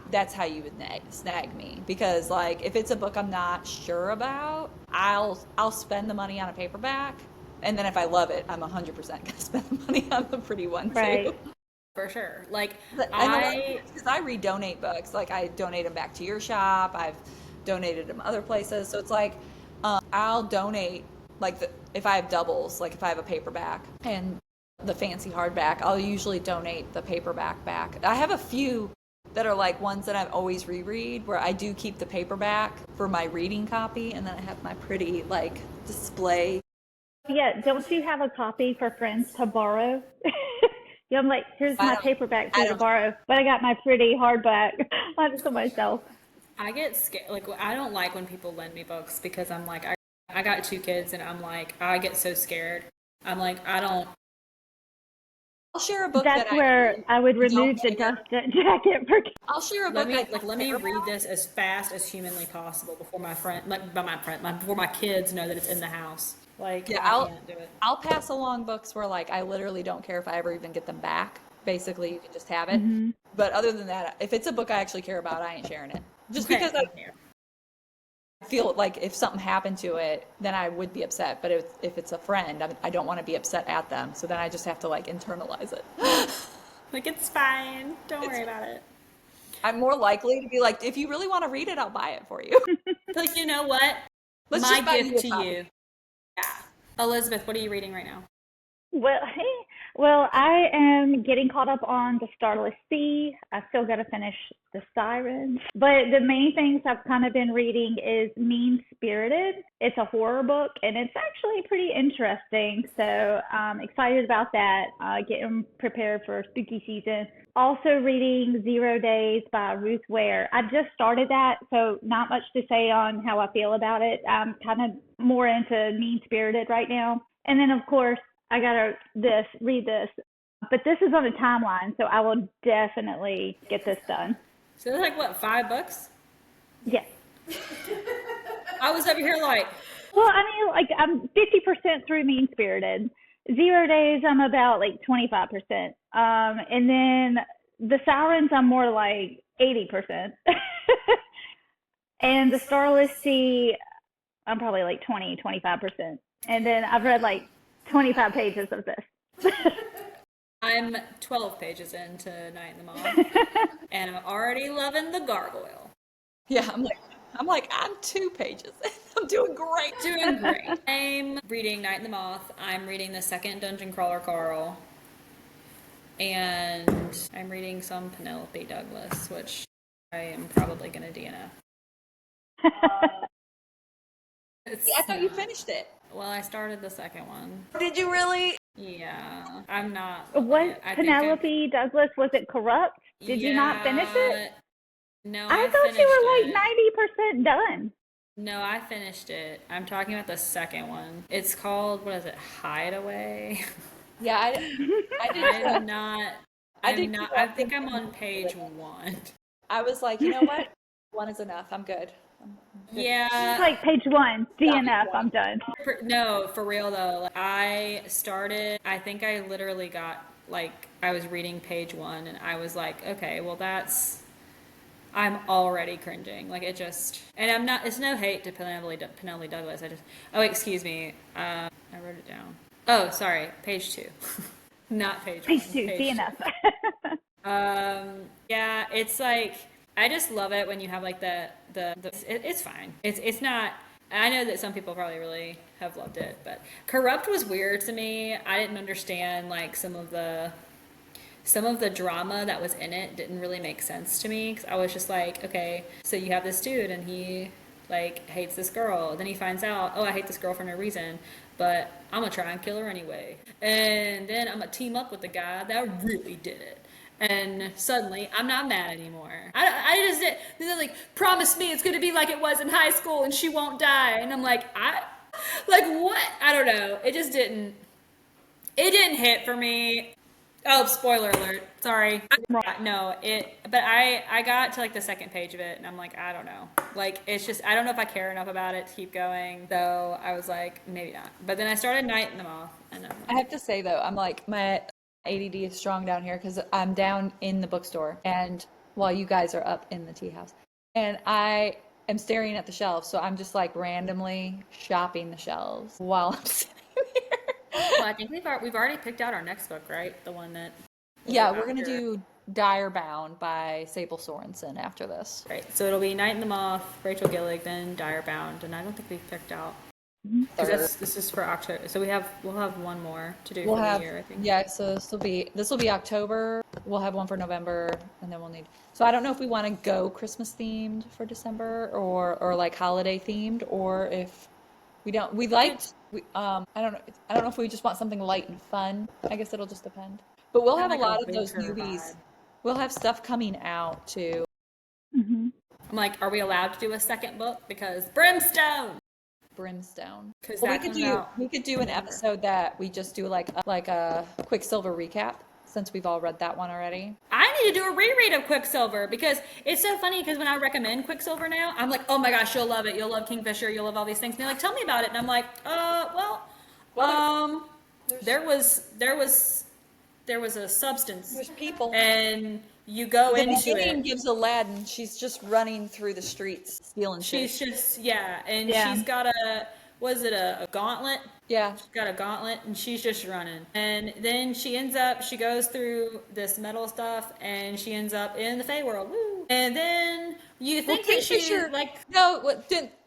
that's how you would snag me, because like if it's a book I'm not sure about, I'll spend the money on a paperback, and then if I love it, I'm 100% gonna spend the money on the pretty one too. Right. For sure. Like, Because I redonate books, like I donate them back to your shop. I've donated them other places, so it's like I'll donate like if I have doubles, like if I have a paperback and the fancy hardback, I'll usually donate the paperback back. I have a few that are like ones that I always reread, where I do keep the paperback for my reading copy, and then I have my pretty like display. Yeah. Don't you have a copy for friends to borrow? Yeah, I'm like, here's I my don't- paperback for I you to don't- borrow, but I got my pretty hardback on to myself. I get scared. Like, I don't like when people lend me books because I'm like, I got 2 kids and I'm like, I get so scared. I'm like, I don't. I'll share a book That's that where I would don't remove the care. dust jacket for. I'll share a Let book. me let me read this as fast as humanly possible before before my kids know that it's in the house. Like, Yeah, I can't do it. I'll pass along books where like I literally don't care if I ever even get them back. Basically, you can just have it. But other than that, if it's a book I actually care about, I ain't sharing it. Just because Okay. feel like if something happened to it, then I would be upset. But if it's a friend, I don't want to be upset at them. So then I just have to like internalize it. Like, it's fine. Don't worry about it. I'm more likely to be like, if you really want to read it, I'll buy it for you. Like, you know what? Let's My just buy gift to a copy. you. Yeah. Elizabeth, what are you reading right now? Well, I am getting caught up on The Starless Sea. I still got to finish The Sirens. But the main things I've kind of been reading is Mean Spirited. It's a horror book, and it's actually pretty interesting. So I'm excited about that, getting prepared for spooky season. Also reading 0 Days by Ruth Ware. I just started that, so not much to say on how I feel about it. I'm kind of more into Mean Spirited right now. And then, of course, I gotta read this, but this is on a timeline, so I will definitely get this done. So it's like, what, 5 books? Yes. I was over here like, Well, I mean, like I'm 50% through Mean Spirited. 0 Days, I'm about like 25%. And then The Sirens, I'm more like 80%. And The Starless Sea, I'm probably like 25%. And then I've read like 25 pages of this. I'm 12 pages into Night in the Moth, and I'm already loving the gargoyle. Yeah, I'm 2 pages in. I'm doing great. Doing great. I'm reading Night in the Moth. I'm reading the second Dungeon Crawler Carl. And I'm reading some Penelope Douglas, which I am probably going to DNF. I thought you finished it. Well, I started the second one. Did you really? Yeah, I'm not. What I think Penelope Douglas, was it Corrupt? Did you not finish it? No, I thought finished you were it. like 90% done. No, I finished it. I'm talking about the second one. It's called, what is it, Hideaway? Yeah, I did. I'm not. I think I'm on page 1. I was like, you know what? 1 is enough. I'm good. Yeah. It's like page 1, DNF, I'm done. No, for real though. Like, I started, I think I literally got, like, I was reading page 1 and I was like, okay, well I'm already cringing. Like, it just, and I'm not, it's no hate to Penelope Douglas. Oh, excuse me. I wrote it down. Oh, sorry. Page 2. Not page 1. Page 2, DNF. Yeah, it's like, I just love it when you have like it's fine. It's not, I know that some people probably really have loved it, but Corrupt was weird to me. I didn't understand like some of the drama that was in it didn't really make sense to me, because I was just like, okay, so you have this dude and he like hates this girl, then he finds out, oh, I hate this girl for no reason, but I'm gonna try and kill her anyway, and then I'm gonna team up with the guy that really did it. And suddenly, I'm not mad anymore. I just did. They're like, promise me it's going to be like it was in high school and she won't die. And I'm like, what? I don't know. It didn't hit for me. Oh, spoiler alert. Sorry. No, but I got to like the second page of it and I'm like, I don't know. Like, it's just, I don't know if I care enough about it to keep going. So I was like, maybe not. But then I started Night in the Moth. And I have to say though, I'm like, my ADD is strong down here because I'm down in the bookstore and while you guys are up in the tea house, and I am staring at the shelves, so I'm just like randomly shopping the shelves while I'm sitting here. Well, I think we've already picked out our next book, right? The one that we're gonna do Dire Bound by Sable Sorensen after this. Right. So it'll be Night in the Moth, Rachel Gillig, then Dire Bound, and I don't think we've picked out. Because this is for October, so we'll have one more to do for the year, I think. Yeah, so this will be October. We'll have one for November, and then we'll need. So I don't know if we want to go Christmas themed for December or like holiday themed, or if we don't. I don't know if we just want something light and fun. I guess it'll just depend. But we'll have a lot of those movies. We'll have stuff coming out too. Mm-hmm. I'm like, are we allowed to do a second book? Because Brimstone. Well, we could do an episode that we just do like a Quicksilver recap, since we've all read that one already. I need to do a reread of Quicksilver, because it's so funny, because when I recommend Quicksilver now, I'm like, oh my gosh, you'll love it, you'll love Kingfisher, you'll love all these things, and they're like, tell me about it, and I'm like, there was a substance, there's people, and you go The into beginning it. gives Aladdin, she's just running through the streets stealing shit. She's just, yeah, and Yeah. she's got a gauntlet? Yeah. She's got a gauntlet and she's just running. And then she goes through this metal stuff and she ends up in the Feywild. Woo! And then you think that she, Kingfisher, like, no,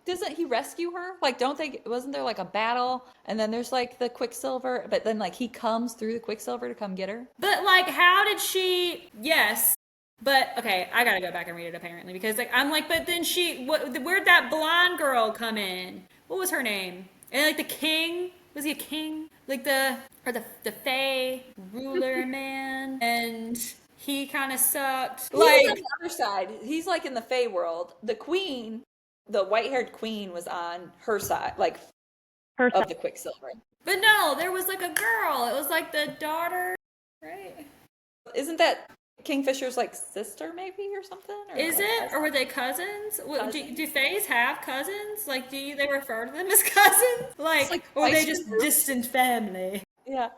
doesn't he rescue her? Like, wasn't there like a battle? And then there's like the Quicksilver, but then like he comes through the Quicksilver to come get her? but like, how did she, yes. But okay, I gotta go back and read it apparently because like I'm like, but then where'd that blonde girl come in? What was her name? And like the king, was he a king? Like the Fey ruler man, and he kind of sucked. He's Like, on the other side. He's like in the Fey world. The queen, the white-haired queen, was on her side, like Her of the Quicksilver. but no, there was like a girl. It was like the daughter, right? Isn't that Kingfisher's like sister, maybe, or something? Or Is like it? cousin? Or were they cousins? Cousin. Do Fays have cousins? Like, they refer to them as cousins? Like, or are they just Christ. distant family? Yeah.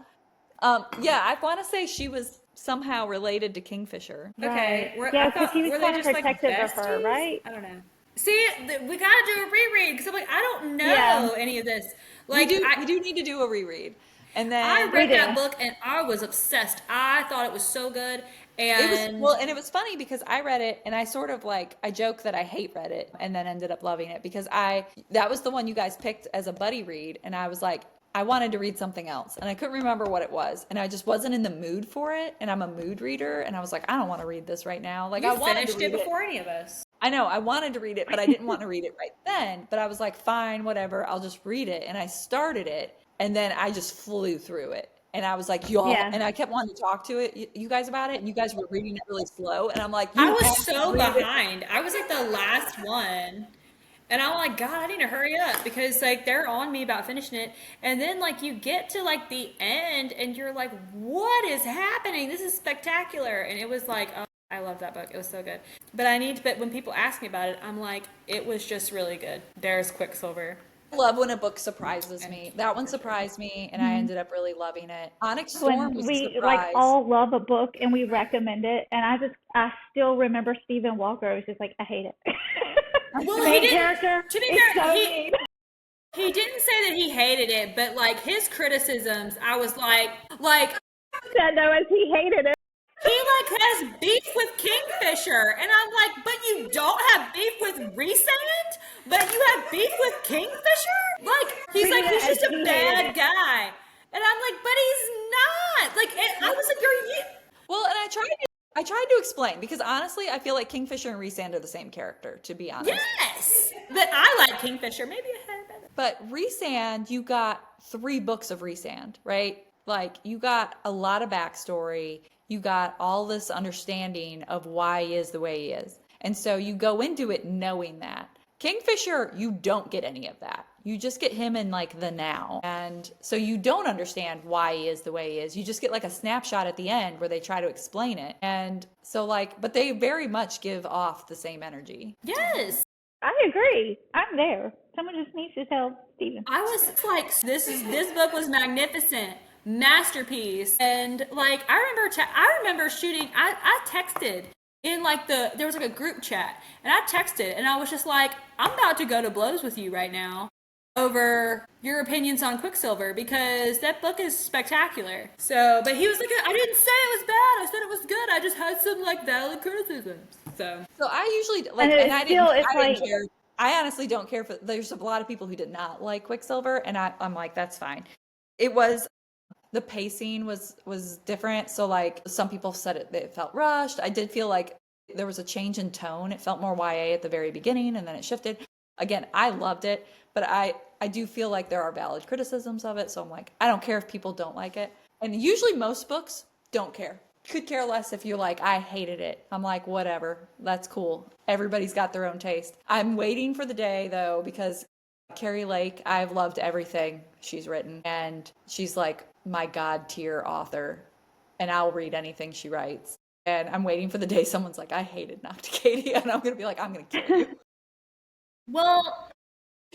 Yeah, I want to say she was somehow related to Kingfisher. Okay. Right. Yeah, because he was were they kind of just, like, protective of her, besties? right? I don't know. See, we gotta do a reread because I'm like, I don't know Yeah. any of this. Like, we do need to do a reread. And then I read We that do. book and I was obsessed. I thought it was so good. it And was and it was funny because I read it and I sort of like I joke that I hate Reddit and then ended up loving it because that was the one you guys picked as a buddy read and I was like I wanted to read something else and I couldn't remember what it was and I just wasn't in the mood for it and I'm a mood reader and I was like I don't want to read this right now. Like you I wanted to finished read it before any of us. I know I wanted to read it but I didn't want to read it right then, but I was like fine, whatever, I'll just read it and I started it and then I just flew through it. And I was like, y'all, Yeah. and I kept wanting to talk to you guys about it, and you guys were reading it really slow, and I'm like, I you have was to so read it. behind. I was like the last one. And I'm like, God, I need to hurry up because like they're on me about finishing it. And then like you get to like the end and you're like, what is happening? This is spectacular. And it was like, oh, I love that book. It was so good. But when people ask me about it, I'm like, it was just really good. There's Quicksilver. I love when a book surprises me. That one surprised me, and I ended up really loving it. Onyx Storm When was a we surprise. like all love a book and we recommend it, and I still remember Stephen Walker was just like, I hate it. Well, The he main didn't, character to be is fair, so he, mean. he didn't say that he hated it, but like his criticisms, I was like, Said though as he hated it. he like has beef with Kingfisher, and I'm like, but you don't have beef with Resand, but you have beef with Kingfisher. Like he's like he's just a bad guy, and I'm like, but he's not. Like I was like, you're. Well, and I tried to explain because honestly, I feel like Kingfisher and Rhysand are the same character, to be honest. Yes, but I like Kingfisher. Maybe I had better. But Rhysand, you got 3 books of Rhysand, right? Like you got a lot of backstory. You got all this understanding of why he is the way he is. And so you go into it knowing that. Kingfisher, you don't get any of that. You just get him in like the now. And so you don't understand why he is the way he is. You just get like a snapshot at the end where they try to explain it. And so like, but they very much give off the same energy. Yes. I agree. I'm there. Someone just needs to tell Stephen. I was like, this book was magnificent, masterpiece, and like I remember shooting. I texted in like there was like a group chat, and I texted, and I was just like, I'm about to go to blows with you right now over your opinions on Quicksilver because that book is spectacular. So, but he was like, I didn't say it was bad. I said it was good. I just had some like valid criticisms. So I usually like, And and I didn't like, care. I honestly don't care for. There's a lot of people who did not like Quicksilver, and I'm like, that's fine. It was the pacing was different. So like some people said it felt rushed. I did feel like there was a change in tone. It felt more YA at the very beginning, and then it shifted. Again, I loved it, but I do feel like there are valid criticisms of it. So I'm like, I don't care if people don't like it, and usually most books don't care. Could care less if you're like, I hated it. I'm like, whatever, that's cool. Everybody's got their own taste. I'm waiting for the day though, because Carrie Lake, I've loved everything she's written, and she's like my god tier author, and I'll read anything she writes. And I'm waiting for the day someone's like, I hated Nocticadia, and I'm gonna be like, I'm gonna kill you. well,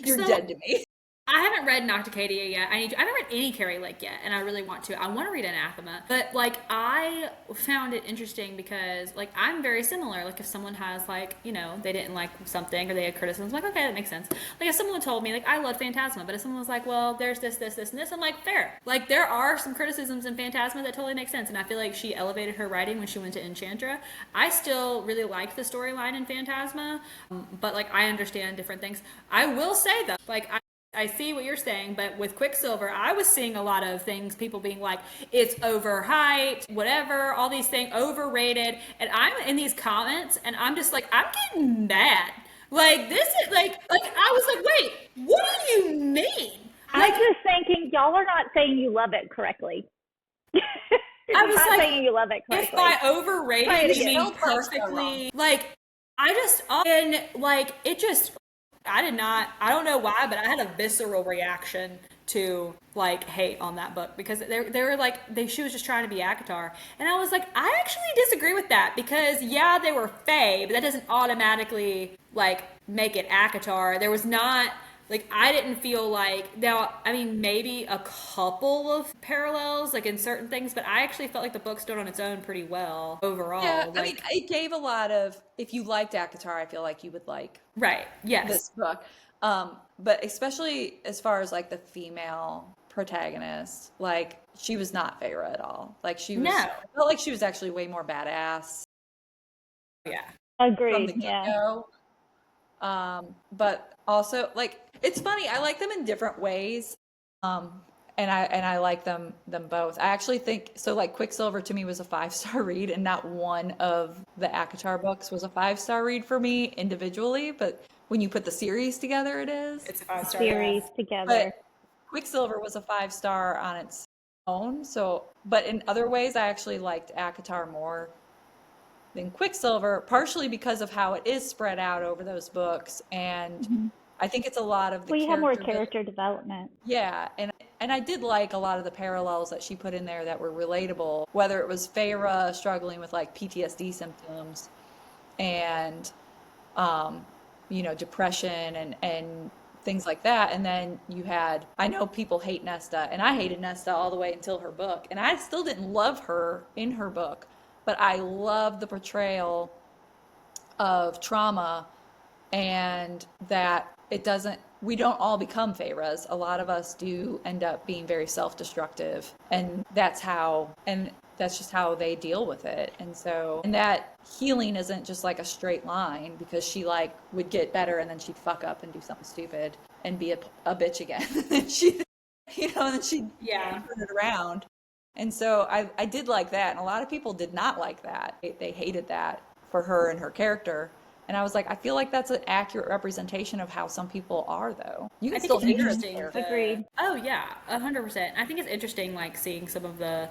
You're so- dead to me. I haven't read Nocticadia yet. I haven't read any Carrie Lake yet, and I really want to. I want to read Anathema, but like I found it interesting because like I'm very similar. Like if someone has like they didn't like something or they had criticisms, like okay, that makes sense. Like if someone told me like I love Phantasma, but if someone was like, well, there's this, this, this, and this, I'm like fair. Like there are some criticisms in Phantasma that totally make sense, and I feel like she elevated her writing when she went to Enchantra. I still really like the storyline in Phantasma, but like I understand different things. I will say though, like I see what you're saying, but with Quicksilver, I was seeing a lot of things, people being like, it's overhyped, whatever, all these things, overrated. And I'm in these comments, and I'm just like, I'm getting mad. Like, this is I was like, wait, what do you mean? I'm just thinking, y'all are not saying you love it correctly. I was not like, saying you love it correctly. if by overrated, Try it you mean again. perfectly, like, I just, and like, it just, I don't know why, but I had a visceral reaction to like hate on that book because they were like she was just trying to be ACOTAR, and I was like, I actually disagree with that because yeah, they were fae, but that doesn't automatically like make it ACOTAR. There was not like I didn't feel like now. I mean, maybe a couple of parallels like in certain things, but I actually felt like the book stood on its own pretty well overall. Yeah, I like, mean, it gave a lot of. If you liked ACOTAR, I feel like you would like right? Yes. this book. But especially as far as like the female protagonist, like she was not Feyre at all. Like she was, No. I felt like she was actually way more badass Yeah. from Agreed. the Yeah. get-go. But also like it's funny, I like them in different ways. And I like them both. I actually think so like Quicksilver to me was a 5-star read, and not one of the ACOTAR books was a 5-star read for me individually, but when you put the series together it is. It's a 5-star Series together. But Quicksilver was a 5-star on its own. So, but in other ways, I actually liked ACOTAR more than Quicksilver, partially because of how it is spread out over those books, and I think it's a lot of the We have more character character development. yeah, and I did like a lot of the parallels that she put in there that were relatable, whether it was Feyre struggling with like PTSD symptoms and depression and things like that. And then you had, I know people hate Nesta, and I hated Nesta all the way until her book. And I still didn't love her in her book, but I loved the portrayal of trauma and that we don't all become Feyres. A lot of us do end up being very self-destructive, and that's just how they deal with it. And that healing isn't just like a straight line, because she like would get better and then she'd fuck up and do something stupid and be a bitch again. And she, and then she'd turn it around. And so I did like that, and a lot of people did not like that. They hated that for her and her character. And I was like, I feel like that's an accurate representation of how some people are, though. You can still hate her. Agreed. Oh yeah, 100%. I think it's interesting, like seeing some of the,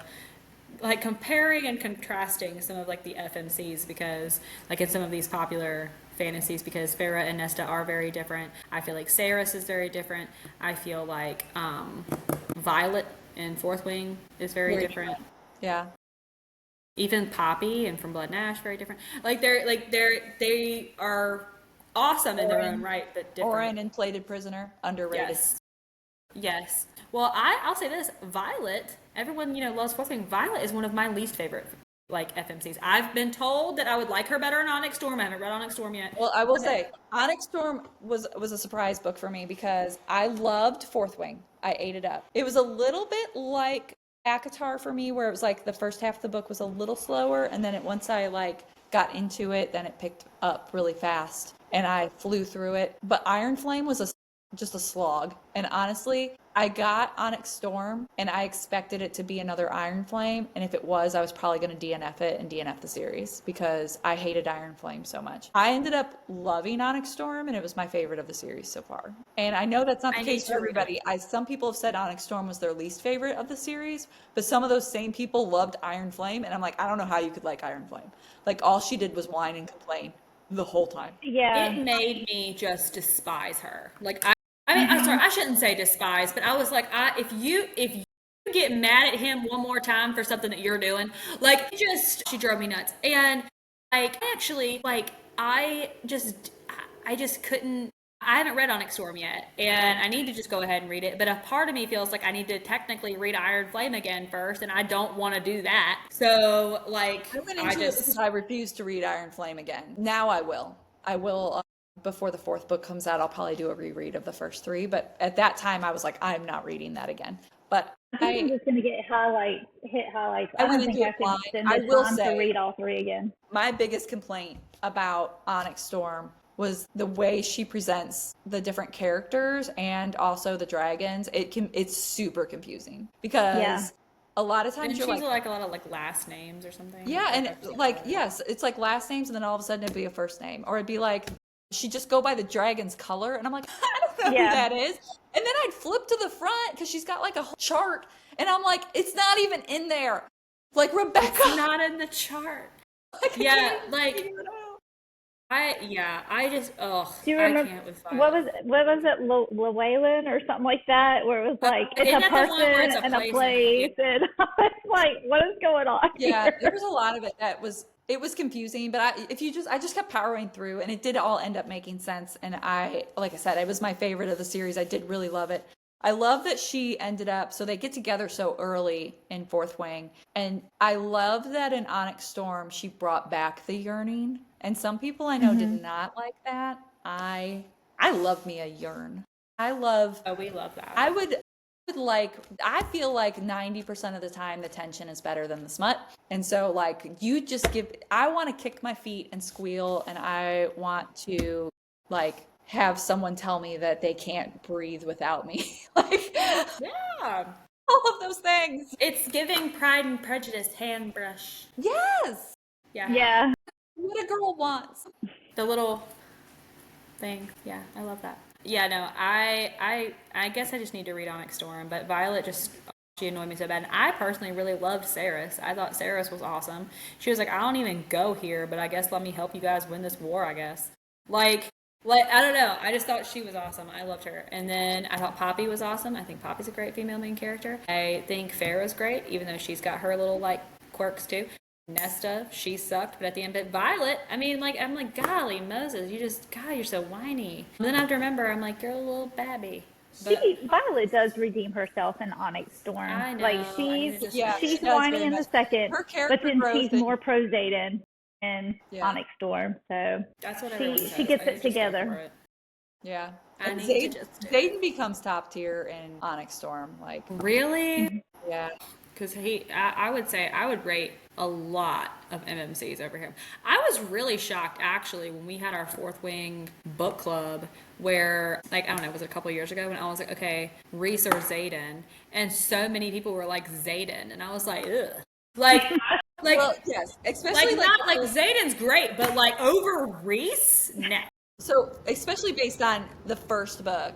like comparing and contrasting some of like the FMCs, because like in some of these popular fantasies, because Feyre and Nesta are very different. I feel like Saris is very different. I feel like Violet in Fourth Wing is very different. Yeah. Even Poppy and From Blood and Ash, very different. They are awesome in their own right, but different. Oren in Plated Prisoner, underrated. Yes. Well, I'll say this: Violet. Everyone loves Fourth Wing. Violet is one of my least favorite like FMCs. I've been told that I would like her better in Onyx Storm. I haven't read Onyx Storm yet. Well, I will say Onyx Storm was a surprise book for me because I loved Fourth Wing. I ate it up. It was a little bit like ACOTAR for me, where it was like the first half of the book was a little slower, and then once I like got into it, then it picked up really fast and I flew through it. But Iron Flame was just a slog, and honestly I got Onyx Storm and I expected it to be another Iron Flame, and if it was, I was probably going to DNF it and DNF the series because I hated Iron Flame so much. I ended up loving Onyx Storm, and it was my favorite of the series so far. And I know that's not the case for everybody. Some people have said Onyx Storm was their least favorite of the series, but some of those same people loved Iron Flame, and I'm like, I don't know how you could like Iron Flame. Like all she did was whine and complain the whole time. Yeah. It made me just despise her. Like I'm sorry, I shouldn't say despise, but I was like, if you get mad at him one more time for something that you're doing, like she drove me nuts. And like actually, like I just couldn't I haven't read Onyx Storm yet, and I need to just go ahead and read it. But a part of me feels like I need to technically read Iron Flame again first, and I don't want to do that. So, like, I went into it because I refused to read Iron Flame again. Now I will. I will. Before the fourth book comes out, I'll probably do a reread of the first three. But at that time, I was like, I'm not reading that again. But I think I'm just going to hit highlights. I went don't think into I it can blind. spend I the will time say- to read all three again. my biggest complaint about Onyx Storm was the way she presents the different characters and also the dragons. It's super confusing because Yeah. a lot of times and you're she's like, a lot of like last names or something. yeah, and I've seen like, that. yes, it's like last names and then all of a sudden it'd be a first name, or it'd be like she'd just go by the dragon's color and I'm like, I don't know Yeah. who that is. And then I'd flip to the front because she's got like a whole chart and I'm like, it's not even in there. Like Rebecca. It's not in the chart. Like, I Yeah, can't like figure it out. I just Do you I remember can't with what was it, Llewellyn or something like that, where it was like it's isn't a that the one where person it's a and a place place, and I was like, what is going on Yeah, here? there was a lot of it that was confusing, but I just kept powering through and it did all end up making sense. And like I said, it was my favorite of the series. I did really love it. I love that she ended up, so they get together so early in Fourth Wing. And I love that in Onyx Storm, she brought back the yearning. And some people I know did not like that. I love me a yearn. we love that. I feel like 90% of the time the tension is better than the smut. And so like I want to kick my feet and squeal and I want to like have someone tell me that they can't breathe without me. Like Yeah. all of those things. It's giving Pride and Prejudice hand brush. Yes. Yeah. Yeah. What a girl wants. The little thing. Yeah, I love that. Yeah, no, I guess I just need to read Onyx Storm, but Violet she annoyed me so bad. And I personally really loved Saris. I thought Saris was awesome. She was like, I don't even go here, but I guess let me help you guys win this war, I guess. Like I don't know. I just thought she was awesome. I loved her. And then I thought Poppy was awesome. I think Poppy's a great female main character. I think Farrah's great, even though she's got her little like quirks too. Nesta, she sucked, but at the end, but Violet, I mean, like, I'm like, golly, Moses, you're so whiny. And then I have to remember, I'm like, you're a little babby. But Violet does redeem herself in Onyx Storm. I know, Like I need to just- she's she does whiny very in the much. second, Her character but then growth she's and- more pro Xaden in Yeah. Onyx Storm. So that's what she- everyone she says. gets I it need to just go together. for it. Yeah. I And need to just do Xaden becomes top tier in Onyx Storm. Like, Really? yeah. Because I would say I would rate a lot of MMCs over him. I was really shocked actually when we had our Fourth Wing book club where, like, I don't know, was it a couple years ago when I was like, okay, Reese or Xaden, and so many people were like Xaden, and I was like, ugh, like, Well, yes, especially like not like Xaden's great, but like over Reese, no. So, especially based on the first book,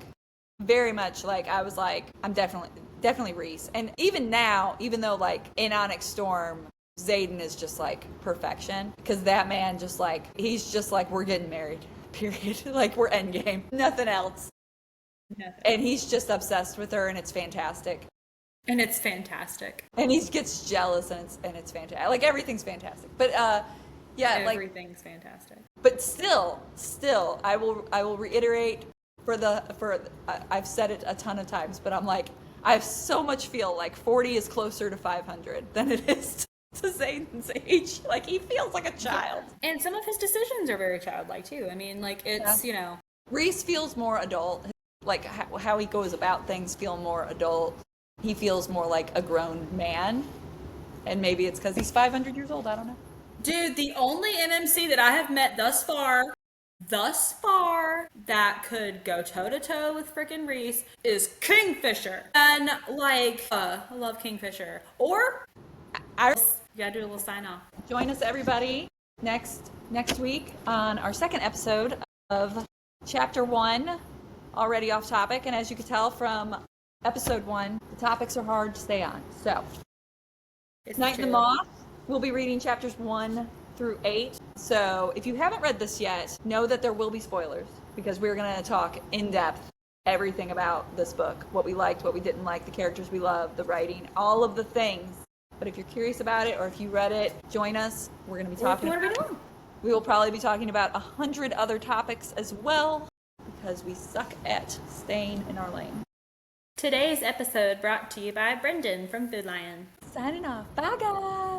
very much like I was like, I'm definitely Reese. And even now, even though like in Onyx Storm, Xaden is just like perfection because that man just like, he's just like, we're getting married, period. Like we're endgame, nothing else. Nothing. And he's just obsessed with her and it's fantastic. And it's fantastic. And he gets jealous and it's fantastic. Like everything's fantastic. But yeah, like Everything's fantastic. but still, I will reiterate I've said it a ton of times, but I'm like, I have so much feel like 40 is closer to 500 than it is to Xaden's age. Like he feels like a child. And some of his decisions are very childlike too. I mean, like it's, you know, Reese feels more adult. Like how he goes about things feel more adult. He feels more like a grown man. And maybe it's because he's 500 years old. I don't know. dude, the only MMC that I have met thus far that could go toe to toe with frickin' Reese is Kingfisher. And like, I love Kingfisher. Or I you gotta do a little sign off. Join us, everybody, next week on our second episode of Chapter 1, already off topic. And as you can tell from Episode 1, the topics are hard to stay on. So, It's Night in the true. Moth, we'll be reading Chapters 1 through 8. So, if you haven't read this yet, know that there will be spoilers because we're going to talk in depth everything about this book. What we liked, what we didn't like, the characters we loved, the writing, all of the things. But if you're curious about it or if you read it, join us. We're going to be talking. What are we doing? We will probably be talking about 100 other topics as well because we suck at staying in our lane. Today's episode brought to you by Brendan from Food Lion. Signing off. Bye, guys.